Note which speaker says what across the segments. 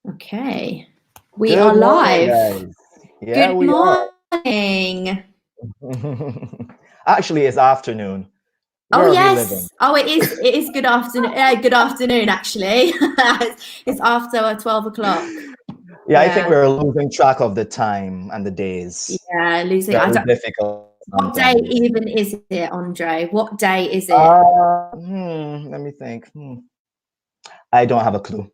Speaker 1: Okay. We are
Speaker 2: Good morning,
Speaker 1: live.
Speaker 2: guys. Yeah,
Speaker 1: Good
Speaker 2: we are.
Speaker 1: morning.
Speaker 2: Actually, it's afternoon.
Speaker 1: Oh
Speaker 2: Where are we living?
Speaker 1: yes. Oh, it is good afternoon. Good afternoon, actually. It's after 12 o'clock.
Speaker 2: Yeah, I think
Speaker 1: Yeah.
Speaker 2: we're losing track of the time and the days.
Speaker 1: Yeah,
Speaker 2: It's
Speaker 1: losing. I
Speaker 2: very
Speaker 1: don't.
Speaker 2: difficult
Speaker 1: What day
Speaker 2: sometimes.
Speaker 1: even is it, Andre? What day is it?
Speaker 2: Let me think. I don't have a clue.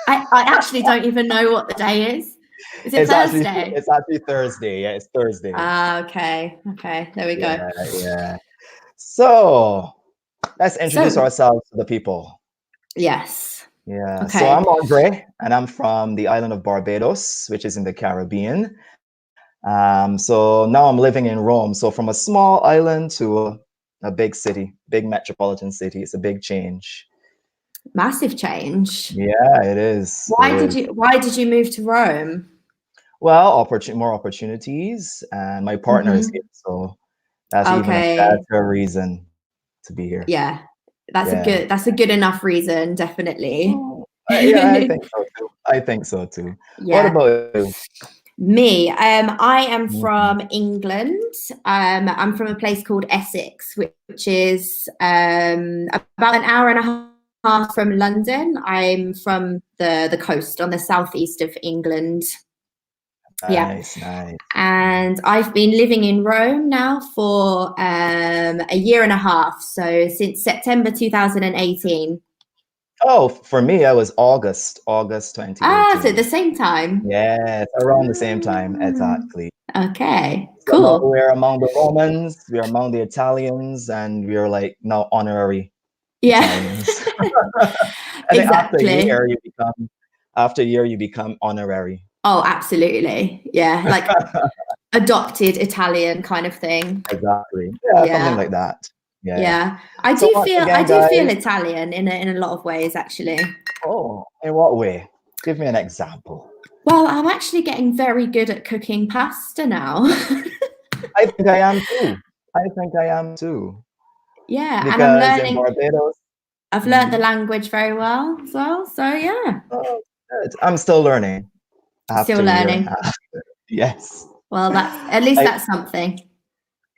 Speaker 1: I actually don't even know what the day is. Is it
Speaker 2: It's actually
Speaker 1: Thursday?
Speaker 2: it's actually Thursday. Yeah, it's Thursday.
Speaker 1: Ah, okay. Okay. There we go.
Speaker 2: Yeah, yeah. So let's introduce
Speaker 1: So,
Speaker 2: ourselves to the people.
Speaker 1: yes.
Speaker 2: Yeah, so
Speaker 1: Okay.
Speaker 2: I'm Andre, and I'm from the island of Barbados, which is in the Caribbean. So now I'm living in Rome. So from a small island to a big city, big metropolitan city, it's a big change.
Speaker 1: Massive change.
Speaker 2: Yeah, it is. It is.
Speaker 1: Why did you move to Rome?
Speaker 2: Well, more opportunities, and my partner is here,
Speaker 1: Hmm.
Speaker 2: so that's even a
Speaker 1: Okay.
Speaker 2: better reason to be here.
Speaker 1: Yeah.
Speaker 2: Yeah.
Speaker 1: That's a good enough reason, definitely.
Speaker 2: Yeah, I think so too. I think so too. What
Speaker 1: Yeah.
Speaker 2: about you?
Speaker 1: Me, I am
Speaker 2: Mhm.
Speaker 1: from England. I'm from a place called Essex, which is about an hour and a half from London. I'm from the coast on the southeast of England. Yeah.
Speaker 2: Nice, nice.
Speaker 1: And I've been living in Rome now for a year and a half. So since September 2018.
Speaker 2: Oh, for me, I was August
Speaker 1: Ah, so at
Speaker 2: 2018.
Speaker 1: the same time.
Speaker 2: Yes, around the same time, exactly.
Speaker 1: Okay,
Speaker 2: So now
Speaker 1: cool.
Speaker 2: we're among the Romans, we're among the Italians, and we're like now honorary
Speaker 1: Yeah,
Speaker 2: Italians. I think
Speaker 1: exactly.
Speaker 2: after a year you become honorary.
Speaker 1: Oh, absolutely. Yeah, like adopted Italian kind of thing.
Speaker 2: Exactly. Yeah, something
Speaker 1: Yeah,
Speaker 2: like that. Yeah.
Speaker 1: yeah.
Speaker 2: So once
Speaker 1: I
Speaker 2: again,
Speaker 1: do feel
Speaker 2: guys,
Speaker 1: Italian in a lot of ways, actually.
Speaker 2: oh, in what way? Give me an example.
Speaker 1: Well, I'm actually getting very good at cooking pasta now.
Speaker 2: I think I am too. I think I am too.
Speaker 1: Yeah, and
Speaker 2: Because in Barbados,
Speaker 1: I've learned the
Speaker 2: mhm.
Speaker 1: language very well as well. So yeah,
Speaker 2: Oh, good. I'm still learning
Speaker 1: still
Speaker 2: after a year and a
Speaker 1: learning.
Speaker 2: half. Yes.
Speaker 1: Well, at least
Speaker 2: I,
Speaker 1: that's something.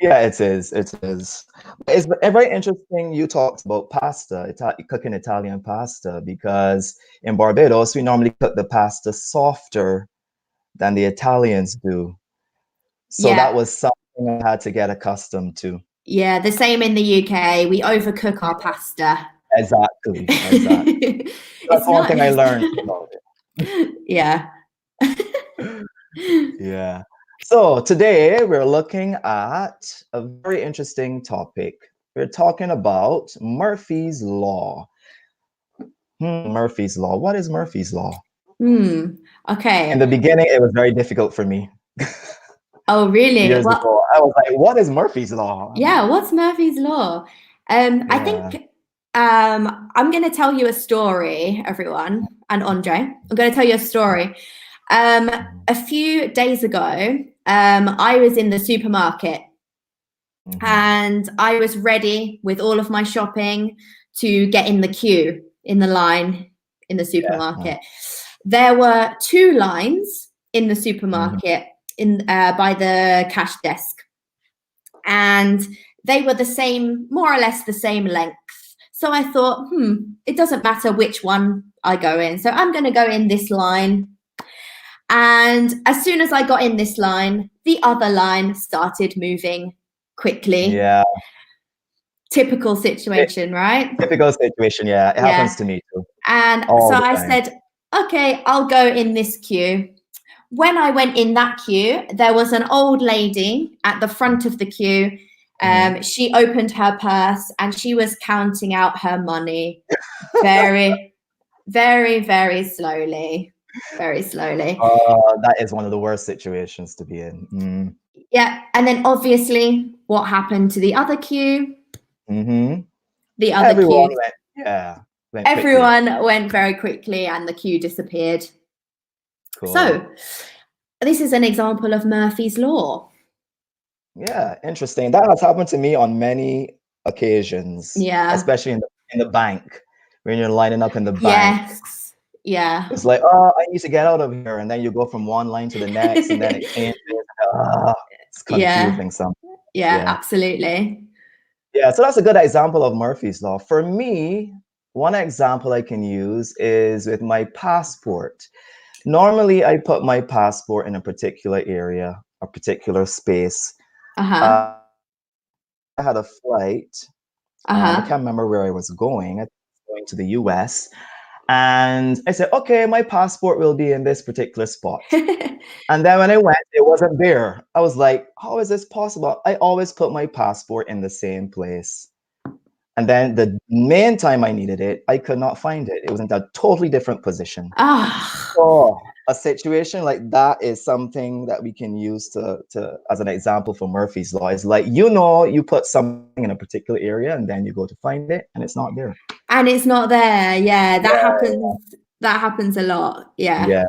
Speaker 2: yeah, it is. It is. It's very interesting you talked about pasta, cooking Italian pasta, because in Barbados, we normally cook the pasta softer than the Italians do. So that
Speaker 1: Yeah,
Speaker 2: was something I had to get accustomed to.
Speaker 1: yeah. The same in the UK. We overcook our pasta.
Speaker 2: Exactly. Exactly. That's
Speaker 1: It's
Speaker 2: one thing I
Speaker 1: nice.
Speaker 2: learned about
Speaker 1: Yeah.
Speaker 2: it. Yeah. So today we're looking at a very interesting topic. We're talking about Murphy's Law. Murphy's Law. What is Murphy's Law?
Speaker 1: Hmm.
Speaker 2: In
Speaker 1: Okay.
Speaker 2: the beginning, it was very difficult for me.
Speaker 1: Oh, really?
Speaker 2: Years
Speaker 1: Well,
Speaker 2: ago, I was like, what is Murphy's Law? I'm
Speaker 1: yeah.
Speaker 2: like,
Speaker 1: What's Murphy's Law? I
Speaker 2: yeah.
Speaker 1: think I'm going to tell you a story, everyone, and Andre. I'm going to tell you a story.
Speaker 2: Mhm.
Speaker 1: A few days ago, I was in the supermarket
Speaker 2: Mhm.
Speaker 1: and I was ready with all of my shopping to get in the queue, in the line in the
Speaker 2: Yeah.
Speaker 1: supermarket. There were two lines in the
Speaker 2: Mhm.
Speaker 1: supermarket by the cash desk, and they were the same, more or less the same length. So I thought, it doesn't matter which one I go in. So I'm going to go in this line. And as soon as I got in this line, the other line started moving quickly.
Speaker 2: Yeah.
Speaker 1: Typical situation, right?
Speaker 2: Typical situation. Yeah. It happens
Speaker 1: Yeah.
Speaker 2: to me too.
Speaker 1: And so
Speaker 2: All the
Speaker 1: I
Speaker 2: time.
Speaker 1: said, okay, I'll go in this queue. When I went in that queue, there was an old lady at the front of the queue.
Speaker 2: Mhm.
Speaker 1: She opened her purse and she was counting out her money very, very, very slowly. Very slowly.
Speaker 2: That is one of the worst situations to be in.
Speaker 1: Yeah. And then obviously, what happened to the other queue?
Speaker 2: Mm-hmm.
Speaker 1: The other
Speaker 2: Everyone
Speaker 1: queue.
Speaker 2: went, yeah, went quickly.
Speaker 1: Everyone went very quickly and the queue disappeared.
Speaker 2: Cool.
Speaker 1: So, this is an example of Murphy's Law.
Speaker 2: Yeah, interesting. That has happened to me on many occasions,
Speaker 1: Yeah.
Speaker 2: especially in the bank when you're lining up in the bank.
Speaker 1: Yes. Yeah.
Speaker 2: It's like, oh, I need to get out of here, and then you go from one line to the next, and then it changes. It's
Speaker 1: Yeah.
Speaker 2: confusing. Some,
Speaker 1: Yeah,
Speaker 2: yeah,
Speaker 1: absolutely.
Speaker 2: yeah. So that's a good example of Murphy's law. For me, one example I can use is with my passport. Normally, I put my passport in a particular area, a particular space.
Speaker 1: Uh-huh.
Speaker 2: I had a flight. I
Speaker 1: Uh-huh.
Speaker 2: can't remember where I was going. I was going to the US. And I said, okay, my passport will be in this particular spot. And then when I went, it wasn't there. I was like, how is this possible? I always put my passport in the same place. And then the main time I needed it, I could not find it. It was in a totally different position.
Speaker 1: Ah,
Speaker 2: Oh, a situation like that is something that we can use to as an example for Murphy's law. It's like, you put something in a particular area and then you go to find it and it's not there.
Speaker 1: and it's not there. Yeah, that
Speaker 2: Yeah,
Speaker 1: happens. That happens a lot. Yeah.
Speaker 2: yeah,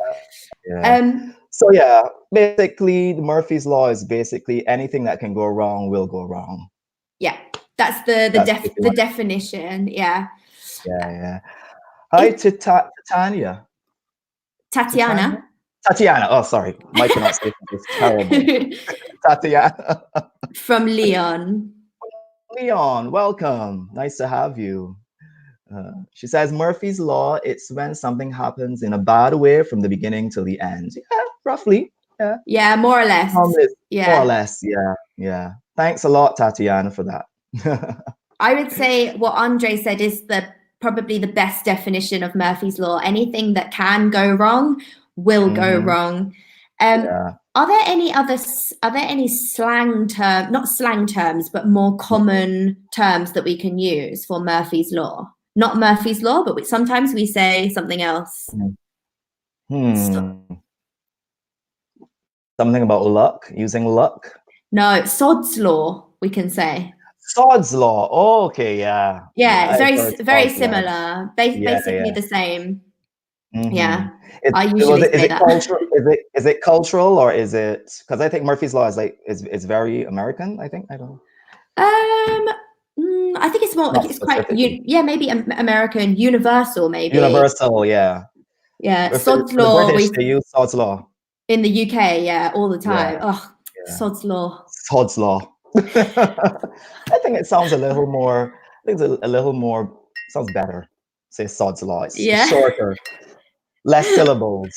Speaker 2: yeah.
Speaker 1: Um,
Speaker 2: So yeah, basically, the Murphy's law is basically anything that can go wrong will go wrong.
Speaker 1: yeah, that's the
Speaker 2: That's basically
Speaker 1: the
Speaker 2: what
Speaker 1: definition. Yeah.
Speaker 2: yeah, yeah. Hi
Speaker 1: It,
Speaker 2: to Titania. Titania?
Speaker 1: Tatiana
Speaker 2: Tatiana. Oh, sorry. My pronunciation is terrible. Tatiana.
Speaker 1: from Leon.
Speaker 2: Leon, welcome. Nice to have you. She says Murphy's Law, it's when something happens in a bad way from the beginning till the end. Yeah, roughly. Yeah.
Speaker 1: Yeah, more or less.
Speaker 2: More or
Speaker 1: Yeah.
Speaker 2: less. Yeah. Yeah. Thanks a lot, Tatiana, for that.
Speaker 1: I would say what Andre said is probably the best definition of Murphy's Law. Anything that can go wrong will go wrong.
Speaker 2: Yeah.
Speaker 1: Are there any slang term, not slang terms, but more common terms that we can use for Murphy's Law? Not Murphy's Law, but sometimes we say something else.
Speaker 2: Something about luck, using luck.
Speaker 1: No, sod's law, we can say.
Speaker 2: Sod's law. Oh, okay, yeah.
Speaker 1: Yeah,
Speaker 2: I've
Speaker 1: it's
Speaker 2: heard
Speaker 1: very
Speaker 2: sod's law.
Speaker 1: similar.
Speaker 2: Yeah,
Speaker 1: Basically the same. Yeah.
Speaker 2: Is it cultural or is it, because I think Murphy's Law is very American, I think. I don't know.
Speaker 1: I think it's more,
Speaker 2: Not
Speaker 1: it's quite,
Speaker 2: specifically.
Speaker 1: yeah, maybe American, universal, maybe.
Speaker 2: Universal, yeah.
Speaker 1: Yeah,
Speaker 2: For
Speaker 1: sod's
Speaker 2: the
Speaker 1: law
Speaker 2: British, they use sod's law.
Speaker 1: in the UK, yeah, all the time.
Speaker 2: Yeah,
Speaker 1: Oh,
Speaker 2: yeah.
Speaker 1: sod's law.
Speaker 2: Sod's law. I think it sounds a little more, sounds better. Say sod's law. It's shorter, less syllables.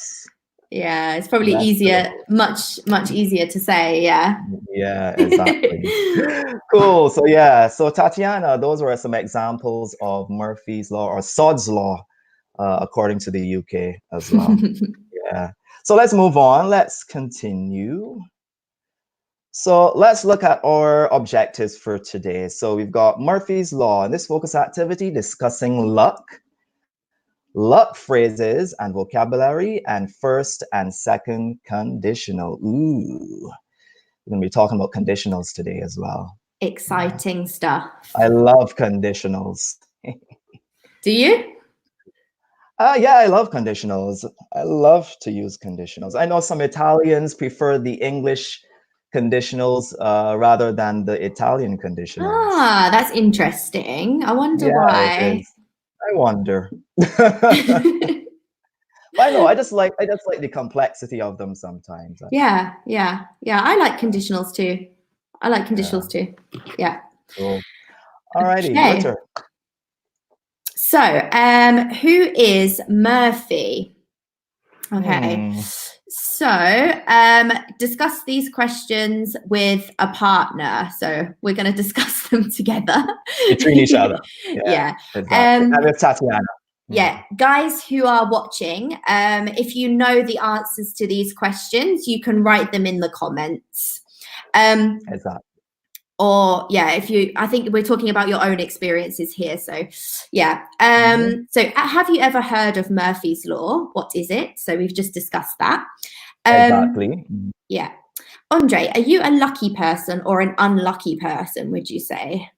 Speaker 1: Yeah, it's probably
Speaker 2: Less
Speaker 1: easier,
Speaker 2: syllables.
Speaker 1: much easier to say, yeah.
Speaker 2: Yeah, exactly. Cool. So yeah, so Tatiana, those were some examples of Murphy's Law or Sod's Law, according to the UK as well. Yeah. So let's move on. Let's continue. So let's look at our objectives for today. So we've got Murphy's Law in this focus activity discussing luck phrases and vocabulary, and first and second conditional. Ooh, we're going to be talking about conditionals today as well.
Speaker 1: Exciting stuff.
Speaker 2: I love conditionals.
Speaker 1: Do you?
Speaker 2: Yeah, I love conditionals. I love to use conditionals. I know some Italians prefer the English conditionals rather than the Italian conditionals.
Speaker 1: Ah, that's interesting. I wonder why.
Speaker 2: It is. I wonder. I know. I just like the complexity of them sometimes.
Speaker 1: Yeah. I like conditionals too. too. Yeah.
Speaker 2: Cool. All righty.
Speaker 1: Okay.
Speaker 2: Your turn.
Speaker 1: So, who is Murphy? Okay. So, discuss these questions with a partner. So we're going to discuss them together.
Speaker 2: Between each other.
Speaker 1: Yeah.
Speaker 2: Exactly. And with Tatiana.
Speaker 1: Yeah, guys who are watching, if you know the answers to these questions, you can write them in the comments.
Speaker 2: Exactly.
Speaker 1: Or yeah, I think we're talking about your own experiences here. So yeah. So have you ever heard of Murphy's Law? What is it? So we've just discussed that.
Speaker 2: Exactly.
Speaker 1: Yeah. Andre, are you a lucky person or an unlucky person, would you say?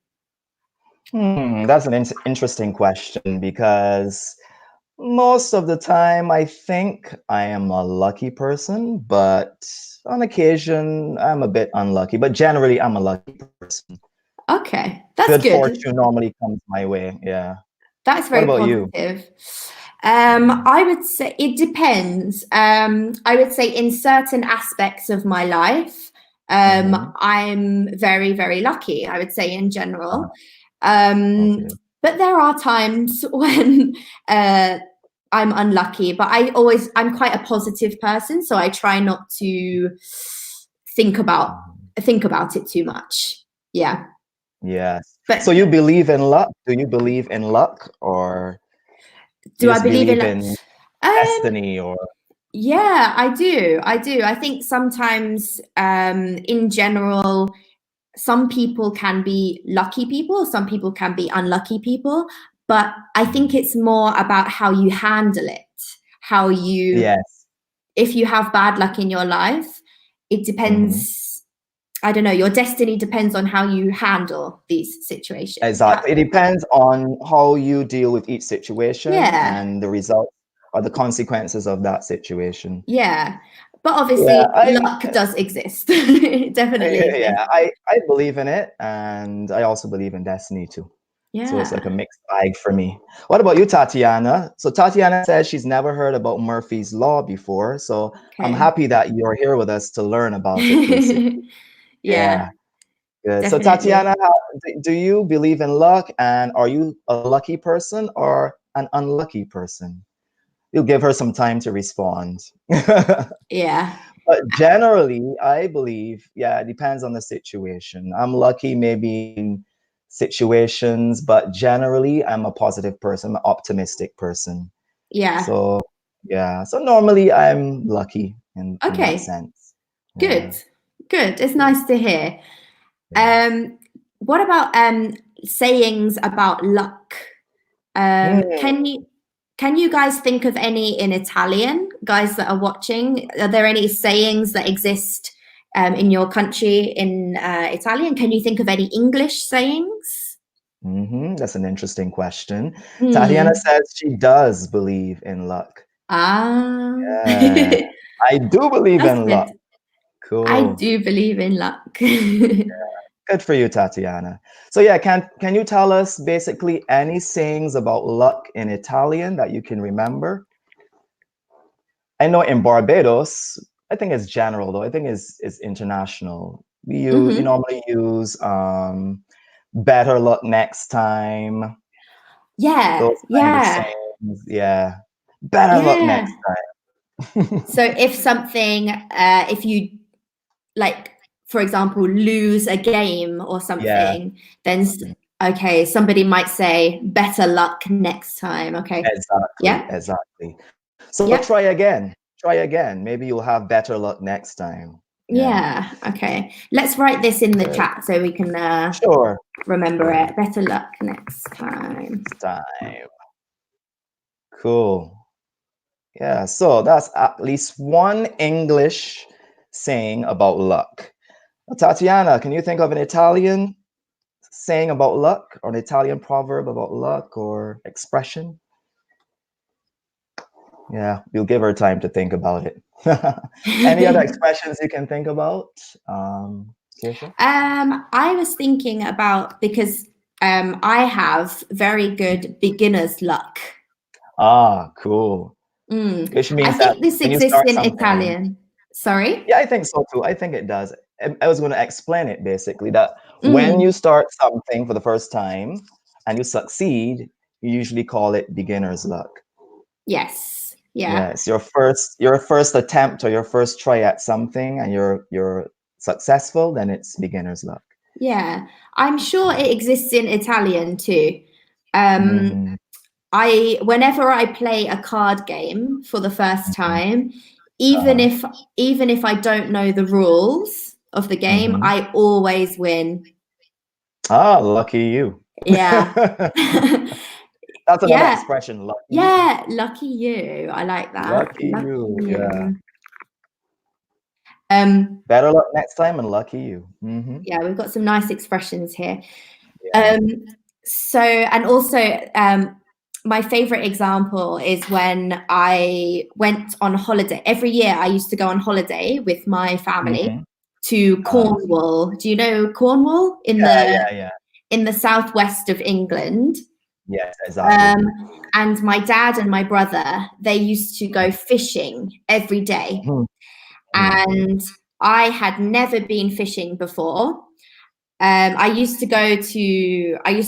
Speaker 2: That's an interesting question, because most of the time I think I am a lucky person, but on occasion I'm a bit unlucky. But generally I'm a lucky person.
Speaker 1: Okay, that's good.
Speaker 2: Good fortune normally comes my way. Yeah.
Speaker 1: That's very
Speaker 2: positive.
Speaker 1: You? I would say it depends. I would say in certain aspects of my life, I'm very, very lucky, I would say in general.
Speaker 2: Okay.
Speaker 1: But there are times when I'm unlucky, but I'm quite a positive person, so I try not to think about it too much. Yeah.
Speaker 2: Yes.
Speaker 1: But
Speaker 2: So you believe in luck? Do you believe in luck, or you
Speaker 1: do I
Speaker 2: just
Speaker 1: believe in
Speaker 2: believe
Speaker 1: luck?
Speaker 2: in destiny, or
Speaker 1: Yeah, I do. I think sometimes, in general, some people can be lucky people, some people can be unlucky people, but I think it's more about how you handle it. How you,
Speaker 2: yes.
Speaker 1: if you have bad luck in your life, it depends. I don't know, your destiny depends on how you handle these situations.
Speaker 2: Exactly. It depends on how you deal with each situation
Speaker 1: Yeah,
Speaker 2: and the result or the consequences of that situation.
Speaker 1: yeah. But
Speaker 2: Yeah,
Speaker 1: obviously, luck does exist. It definitely exists.
Speaker 2: I believe in it, and I also believe in destiny too. So it's like a
Speaker 1: Yeah.
Speaker 2: mixed bag for me. What about you, Tatiana? So Tatiana says she's never heard about Murphy's Law before. So I'm
Speaker 1: Okay.
Speaker 2: happy that you're here with us to learn about it, basically.
Speaker 1: Yeah,
Speaker 2: Yeah, good. So
Speaker 1: definitely.
Speaker 2: Tatiana, do you believe in luck, and are you a lucky person or an unlucky person? You'll give her some time to respond.
Speaker 1: Yeah.
Speaker 2: But generally, I believe, yeah, it depends on the situation. I'm lucky maybe in situations, but generally, I'm a positive person, I'm an optimistic person.
Speaker 1: Yeah.
Speaker 2: So, yeah, so normally I'm lucky in that
Speaker 1: Okay.
Speaker 2: sense. Yeah,
Speaker 1: Good. Good. It's
Speaker 2: yeah,
Speaker 1: nice to hear.
Speaker 2: yeah.
Speaker 1: What about sayings about luck?
Speaker 2: Hmm.
Speaker 1: Can you guys think of any in Italian, guys that are watching? Are there any sayings that exist in your country in Italian? Can you think of any English sayings?
Speaker 2: That's an interesting question. Tatiana
Speaker 1: Hmm.
Speaker 2: says she does believe in luck.
Speaker 1: Ah.
Speaker 2: Yeah, I do believe
Speaker 1: That's
Speaker 2: in luck.
Speaker 1: good. I
Speaker 2: Cool.
Speaker 1: do believe in luck.
Speaker 2: Good for you, Tatiana. So yeah, can you tell us basically any sayings about luck in Italian that you can remember? I know in Barbados, I think it's general though. I think it's international. We
Speaker 1: Hmm.
Speaker 2: normally use better luck next time.
Speaker 1: Yeah,
Speaker 2: Those kind of
Speaker 1: yeah,
Speaker 2: sayings. Yeah. Better luck
Speaker 1: yeah.
Speaker 2: next time.
Speaker 1: So if something, if you like, for example, lose a game or
Speaker 2: Yeah,
Speaker 1: something, then okay, somebody might say better luck next time. Okay.
Speaker 2: exactly,
Speaker 1: Yeah.
Speaker 2: exactly. So
Speaker 1: Yeah.
Speaker 2: try again. Try again. Maybe you'll have better luck next time. Yeah.
Speaker 1: Yeah. Okay. Let's write this in the
Speaker 2: Good.
Speaker 1: chat so we can
Speaker 2: Sure.
Speaker 1: remember
Speaker 2: Sure.
Speaker 1: it. Better luck next time.
Speaker 2: Next time. Cool. Yeah. So that's at least one English saying about luck. Tatiana, can you think of an Italian saying about luck, or an Italian proverb about luck or expression? Yeah, we'll give her time to think about it. Any other expressions you can think about, Keisha?
Speaker 1: I was thinking about because I have very good beginner's luck.
Speaker 2: Ah, cool. Which
Speaker 1: I
Speaker 2: means that
Speaker 1: think this
Speaker 2: when you
Speaker 1: exists
Speaker 2: start
Speaker 1: in
Speaker 2: something,
Speaker 1: Italian. Sorry?
Speaker 2: yeah, I think so too. I think it does. I was going to explain it basically that when you
Speaker 1: Mm,
Speaker 2: start something for the first time and you succeed, you usually call it beginner's luck.
Speaker 1: yes. Yeah.
Speaker 2: Yes, your first attempt or your first try at something and you're successful, then it's beginner's luck.
Speaker 1: Yeah. I'm sure it exists in Italian too. Um,
Speaker 2: Hmm.
Speaker 1: whenever I play a card game for the first
Speaker 2: Hmm.
Speaker 1: time, even
Speaker 2: Uh-huh.
Speaker 1: if even if I don't know the rules of the game,
Speaker 2: Hmm.
Speaker 1: I always win.
Speaker 2: Ah, lucky you.
Speaker 1: Yeah.
Speaker 2: That's another
Speaker 1: Yeah.
Speaker 2: expression, lucky you.
Speaker 1: Yeah, lucky you. I like that.
Speaker 2: Lucky
Speaker 1: Lucky
Speaker 2: you. Yeah.
Speaker 1: you. Um,
Speaker 2: Better luck next time and lucky you.
Speaker 1: yeah, we've got some nice expressions here.
Speaker 2: Yeah.
Speaker 1: So, and also, my favorite example is when I went on holiday. Every year, I used to go on holiday with my family
Speaker 2: Hmm.
Speaker 1: to
Speaker 2: Uh-huh.
Speaker 1: Cornwall. Do you know Cornwall
Speaker 2: Yeah, yeah, yeah.
Speaker 1: in the southwest of England?
Speaker 2: Yes, exactly.
Speaker 1: And my dad and my brother, they used to go fishing every day.
Speaker 2: Mhm. Mhm.
Speaker 1: And I had never been fishing before. I used to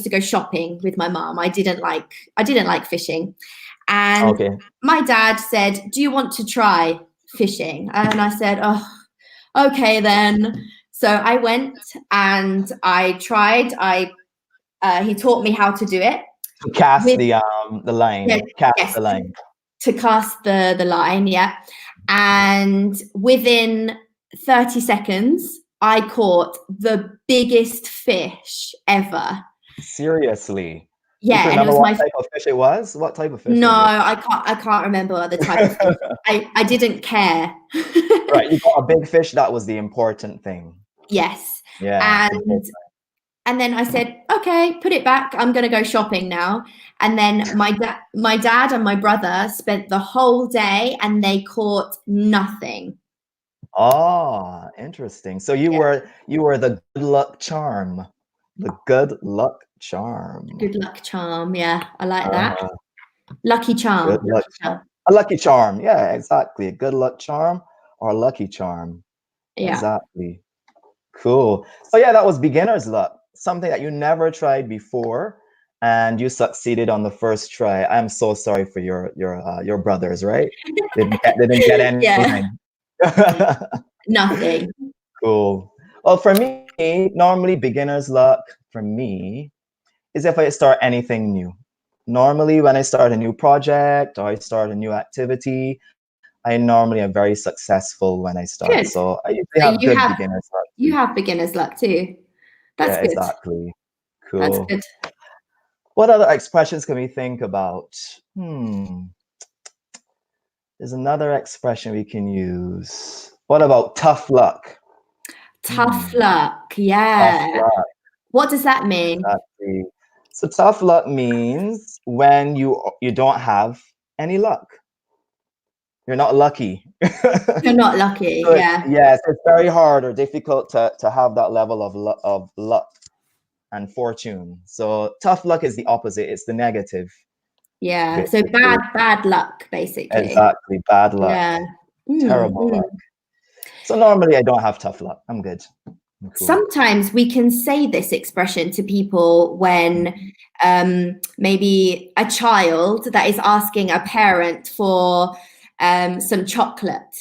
Speaker 1: go shopping with my mom. I didn't like fishing. And
Speaker 2: Okay.
Speaker 1: my dad said, "Do you want to try fishing?" And I said, "Oh, okay then." So I went and I tried. He taught me how to do it
Speaker 2: To cast
Speaker 1: with
Speaker 2: the
Speaker 1: yeah,
Speaker 2: line. Cast
Speaker 1: yes,
Speaker 2: the line.
Speaker 1: to cast the line, yeah. And within 30 seconds, I caught the biggest fish ever.
Speaker 2: Seriously. You can
Speaker 1: Yeah, and it
Speaker 2: remember
Speaker 1: was
Speaker 2: what
Speaker 1: my
Speaker 2: type of fish it was? What type of fish
Speaker 1: no,
Speaker 2: was it?
Speaker 1: I can't remember the type of fish. I didn't care.
Speaker 2: Right, you got a big fish. That was the important thing.
Speaker 1: Yes.
Speaker 2: Yeah.
Speaker 1: And and then I said, "Okay, put it back. I'm going to go shopping now." And then my dad and my brother spent the whole day and they caught nothing.
Speaker 2: Oh, interesting. So
Speaker 1: Yeah.
Speaker 2: you were the good luck charm. The good luck charm.
Speaker 1: Good luck charm. Yeah, I like that.
Speaker 2: Uh-huh.
Speaker 1: Lucky
Speaker 2: Good
Speaker 1: charm.
Speaker 2: luck
Speaker 1: Lucky
Speaker 2: charm.
Speaker 1: charm.
Speaker 2: A lucky charm. Yeah, exactly. A good luck charm or lucky charm.
Speaker 1: Yeah.
Speaker 2: Exactly. Cool. So yeah, that was beginner's luck. Something that you never tried before and you succeeded on the first try. I'm so sorry for your brothers, right? They didn't get
Speaker 1: Yeah.
Speaker 2: anything.
Speaker 1: Nothing.
Speaker 2: Cool. Well, for me, normally beginner's luck for me is if I start anything new. Normally, when I start a new project or I start a new activity, I normally am very successful when I start.
Speaker 1: Good.
Speaker 2: So I usually
Speaker 1: So
Speaker 2: have good beginner's luck
Speaker 1: you
Speaker 2: too.
Speaker 1: have beginner's luck too. That's
Speaker 2: Yeah,
Speaker 1: good.
Speaker 2: exactly.
Speaker 1: That's
Speaker 2: Cool.
Speaker 1: good.
Speaker 2: What other expressions can we think about? There's another expression we can use. What about tough luck?
Speaker 1: Tough
Speaker 2: Hmm,
Speaker 1: luck.
Speaker 2: tough
Speaker 1: Yeah.
Speaker 2: luck.
Speaker 1: What does that mean?
Speaker 2: Exactly. So tough luck means when you don't have any luck. You're not lucky.
Speaker 1: You're not lucky.
Speaker 2: So
Speaker 1: Yeah.
Speaker 2: yes, it's very hard or difficult to have that level of luck and fortune. So tough luck is the opposite. It's the negative,
Speaker 1: Yeah. So
Speaker 2: basically.
Speaker 1: bad luck, basically.
Speaker 2: Exactly. Bad luck.
Speaker 1: Yeah. Mm,
Speaker 2: Terrible
Speaker 1: mm.
Speaker 2: luck. So normally I don't have tough luck. I'm good. I'm cool.
Speaker 1: Sometimes we can say this expression to people when maybe a child that is asking a parent for some chocolate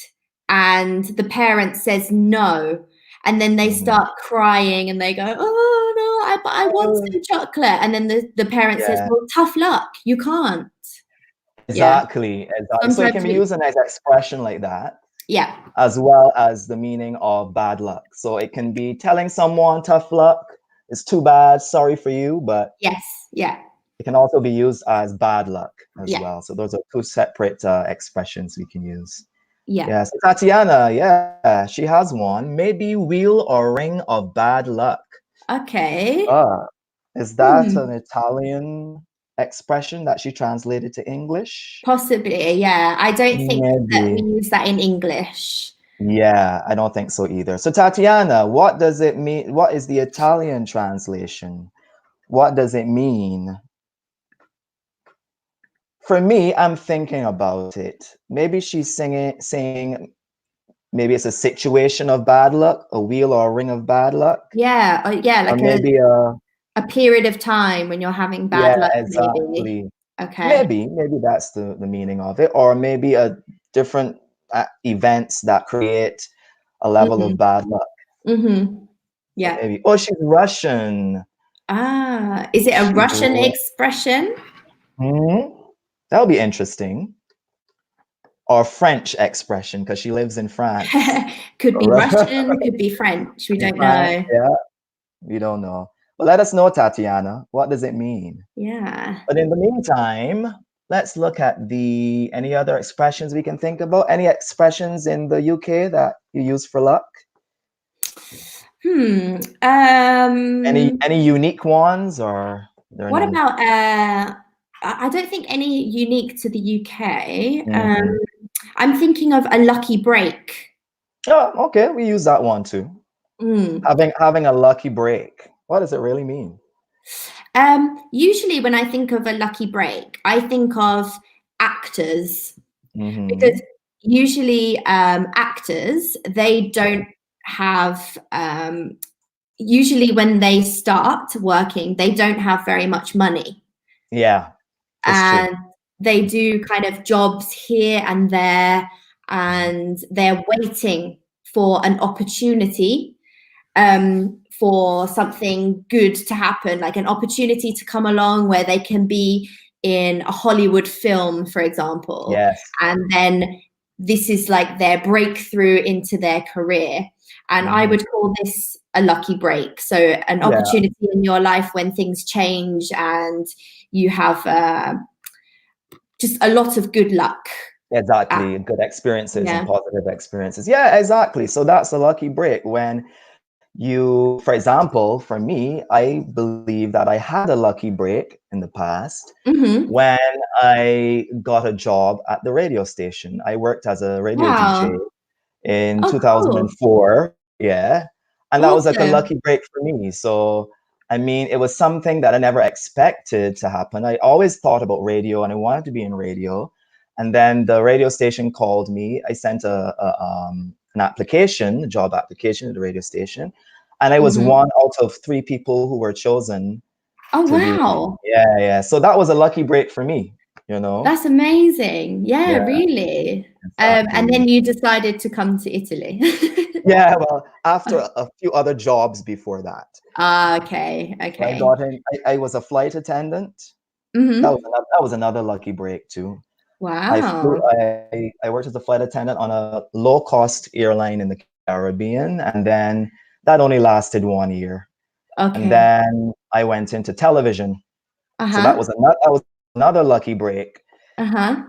Speaker 1: and the parent says no, and then they
Speaker 2: Mhm.
Speaker 1: start crying and they go, "Oh no, I want
Speaker 2: Oh,
Speaker 1: some chocolate," and then the parent says,
Speaker 2: yeah,
Speaker 1: "Well, tough luck, you can't." Yeah,
Speaker 2: exactly. Exactly. So it
Speaker 1: sometimes
Speaker 2: can be
Speaker 1: we
Speaker 2: used as an expression like that,
Speaker 1: yeah.
Speaker 2: as well as the meaning of bad luck. So it can be telling someone tough luck, it's too bad, sorry for you, but
Speaker 1: Yes, yeah,
Speaker 2: it can also be used as bad luck as
Speaker 1: yeah,
Speaker 2: well. So those are two separate expressions we can use.
Speaker 1: yeah.
Speaker 2: Yes, Tatiana, yeah, she has one. Maybe wheel or ring of bad luck.
Speaker 1: Okay.
Speaker 2: Ah, is that
Speaker 1: Hmm.
Speaker 2: an Italian expression that she translated to English?
Speaker 1: Possibly, yeah. I don't think that we
Speaker 2: Maybe.
Speaker 1: use that in English.
Speaker 2: Yeah, I don't think so either. So, Tatiana, what does it mean? What is the Italian translation? What does it mean? For me, I'm thinking about it. Maybe she's saying maybe it's a situation of bad luck, a wheel or a ring of bad luck,
Speaker 1: Yeah, yeah,
Speaker 2: or
Speaker 1: like
Speaker 2: maybe
Speaker 1: a period of time when you're having bad
Speaker 2: yeah,
Speaker 1: luck, maybe.
Speaker 2: exactly.
Speaker 1: Okay.
Speaker 2: Maybe that's the meaning of it, or maybe a different events that create a level
Speaker 1: Mm-hmm.
Speaker 2: of bad luck.
Speaker 1: Mm-hmm.
Speaker 2: So
Speaker 1: Yeah.
Speaker 2: maybe, oh, she's Russian.
Speaker 1: Ah, is it a
Speaker 2: She's
Speaker 1: Russian expression?
Speaker 2: hmm? That'll be interesting. Or French expression because she lives in France.
Speaker 1: Could be
Speaker 2: Or
Speaker 1: Russian, could be French. We
Speaker 2: in
Speaker 1: don't
Speaker 2: France,
Speaker 1: know.
Speaker 2: yeah, we don't know. But let us know, Tatiana. What does it mean?
Speaker 1: Yeah.
Speaker 2: But in the meantime, let's look at the any other expressions we can think about. Any expressions in the UK that you use for luck?
Speaker 1: Hmm.
Speaker 2: Any unique ones or there are
Speaker 1: What
Speaker 2: none?
Speaker 1: about I don't think any unique to the UK.
Speaker 2: Mhm.
Speaker 1: I'm thinking of a lucky break.
Speaker 2: Oh, okay. We use that one too.
Speaker 1: Mm.
Speaker 2: Having a lucky break. What does it really mean?
Speaker 1: Usually when I think of a lucky break, I think of actors, because usually actors, they don't have, usually when they start working, they don't have very much money.
Speaker 2: Yeah, it's true.
Speaker 1: And they do kind of jobs here and there, and they're waiting for an opportunity, for something good to happen, like an opportunity to come along where they can be in a Hollywood film, for example.
Speaker 2: Yes.
Speaker 1: And then this is like their breakthrough into their career. And I would call this a lucky break. So an opportunity in your life when things change and you have just a lot of good luck.
Speaker 2: Exactly. Good experiences and positive experiences. Yeah, exactly. So that's a lucky break when you, for example, for me, I believe that I had a lucky break in the past when I got a job at the radio station. I worked as a radio DJ in 2004. Yeah. And that was like a lucky break for me. So, I mean, it was something that I never expected to happen. I always thought about radio and I wanted to be in radio. And then the radio station called me. I sent an application, a job application at the radio station. And I was one out of 3 people who were chosen.
Speaker 1: Oh, wow.
Speaker 2: Yeah. So that was a lucky break for me, you know?
Speaker 1: That's amazing. Yeah, really.
Speaker 2: Exactly.
Speaker 1: And then you decided to come to Italy.
Speaker 2: Yeah, well, after a few other jobs before that.
Speaker 1: Okay.
Speaker 2: I got in, I was a flight attendant. That was another lucky break too.
Speaker 1: Wow.
Speaker 2: I worked as a flight attendant on a low-cost airline in the Caribbean, and then that only lasted 1 year.
Speaker 1: Okay.
Speaker 2: And then I went into television. So that was another lucky break. And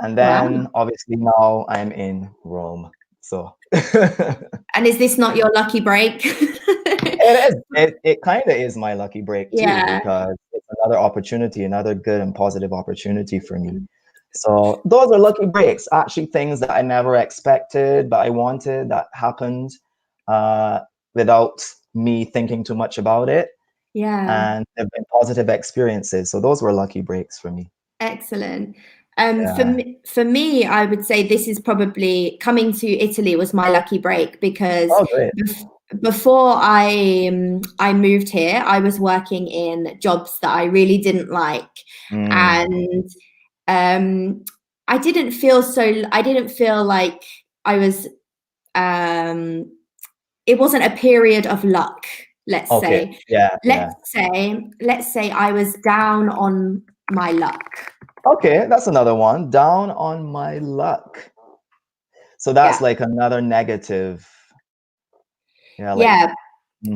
Speaker 2: then obviously now I'm in Rome. So
Speaker 1: and is this not your lucky break?
Speaker 2: It is. It kind of is my lucky break too, because it's another opportunity, another good and positive opportunity for me. So those are lucky breaks, actually things that I never expected, but I wanted, that happened without me thinking too much about it.
Speaker 1: Yeah.
Speaker 2: And they've been positive experiences. So those were lucky breaks for me.
Speaker 1: Excellent. For me, I would say this is probably coming to Italy was my lucky break, because before I moved here, I was working in jobs that I really didn't like, and I didn't feel like I was. It wasn't a period of luck. Let's say. Let's say I was down on my luck.
Speaker 2: Okay, that's another one. Down on my luck. So that's like another negative.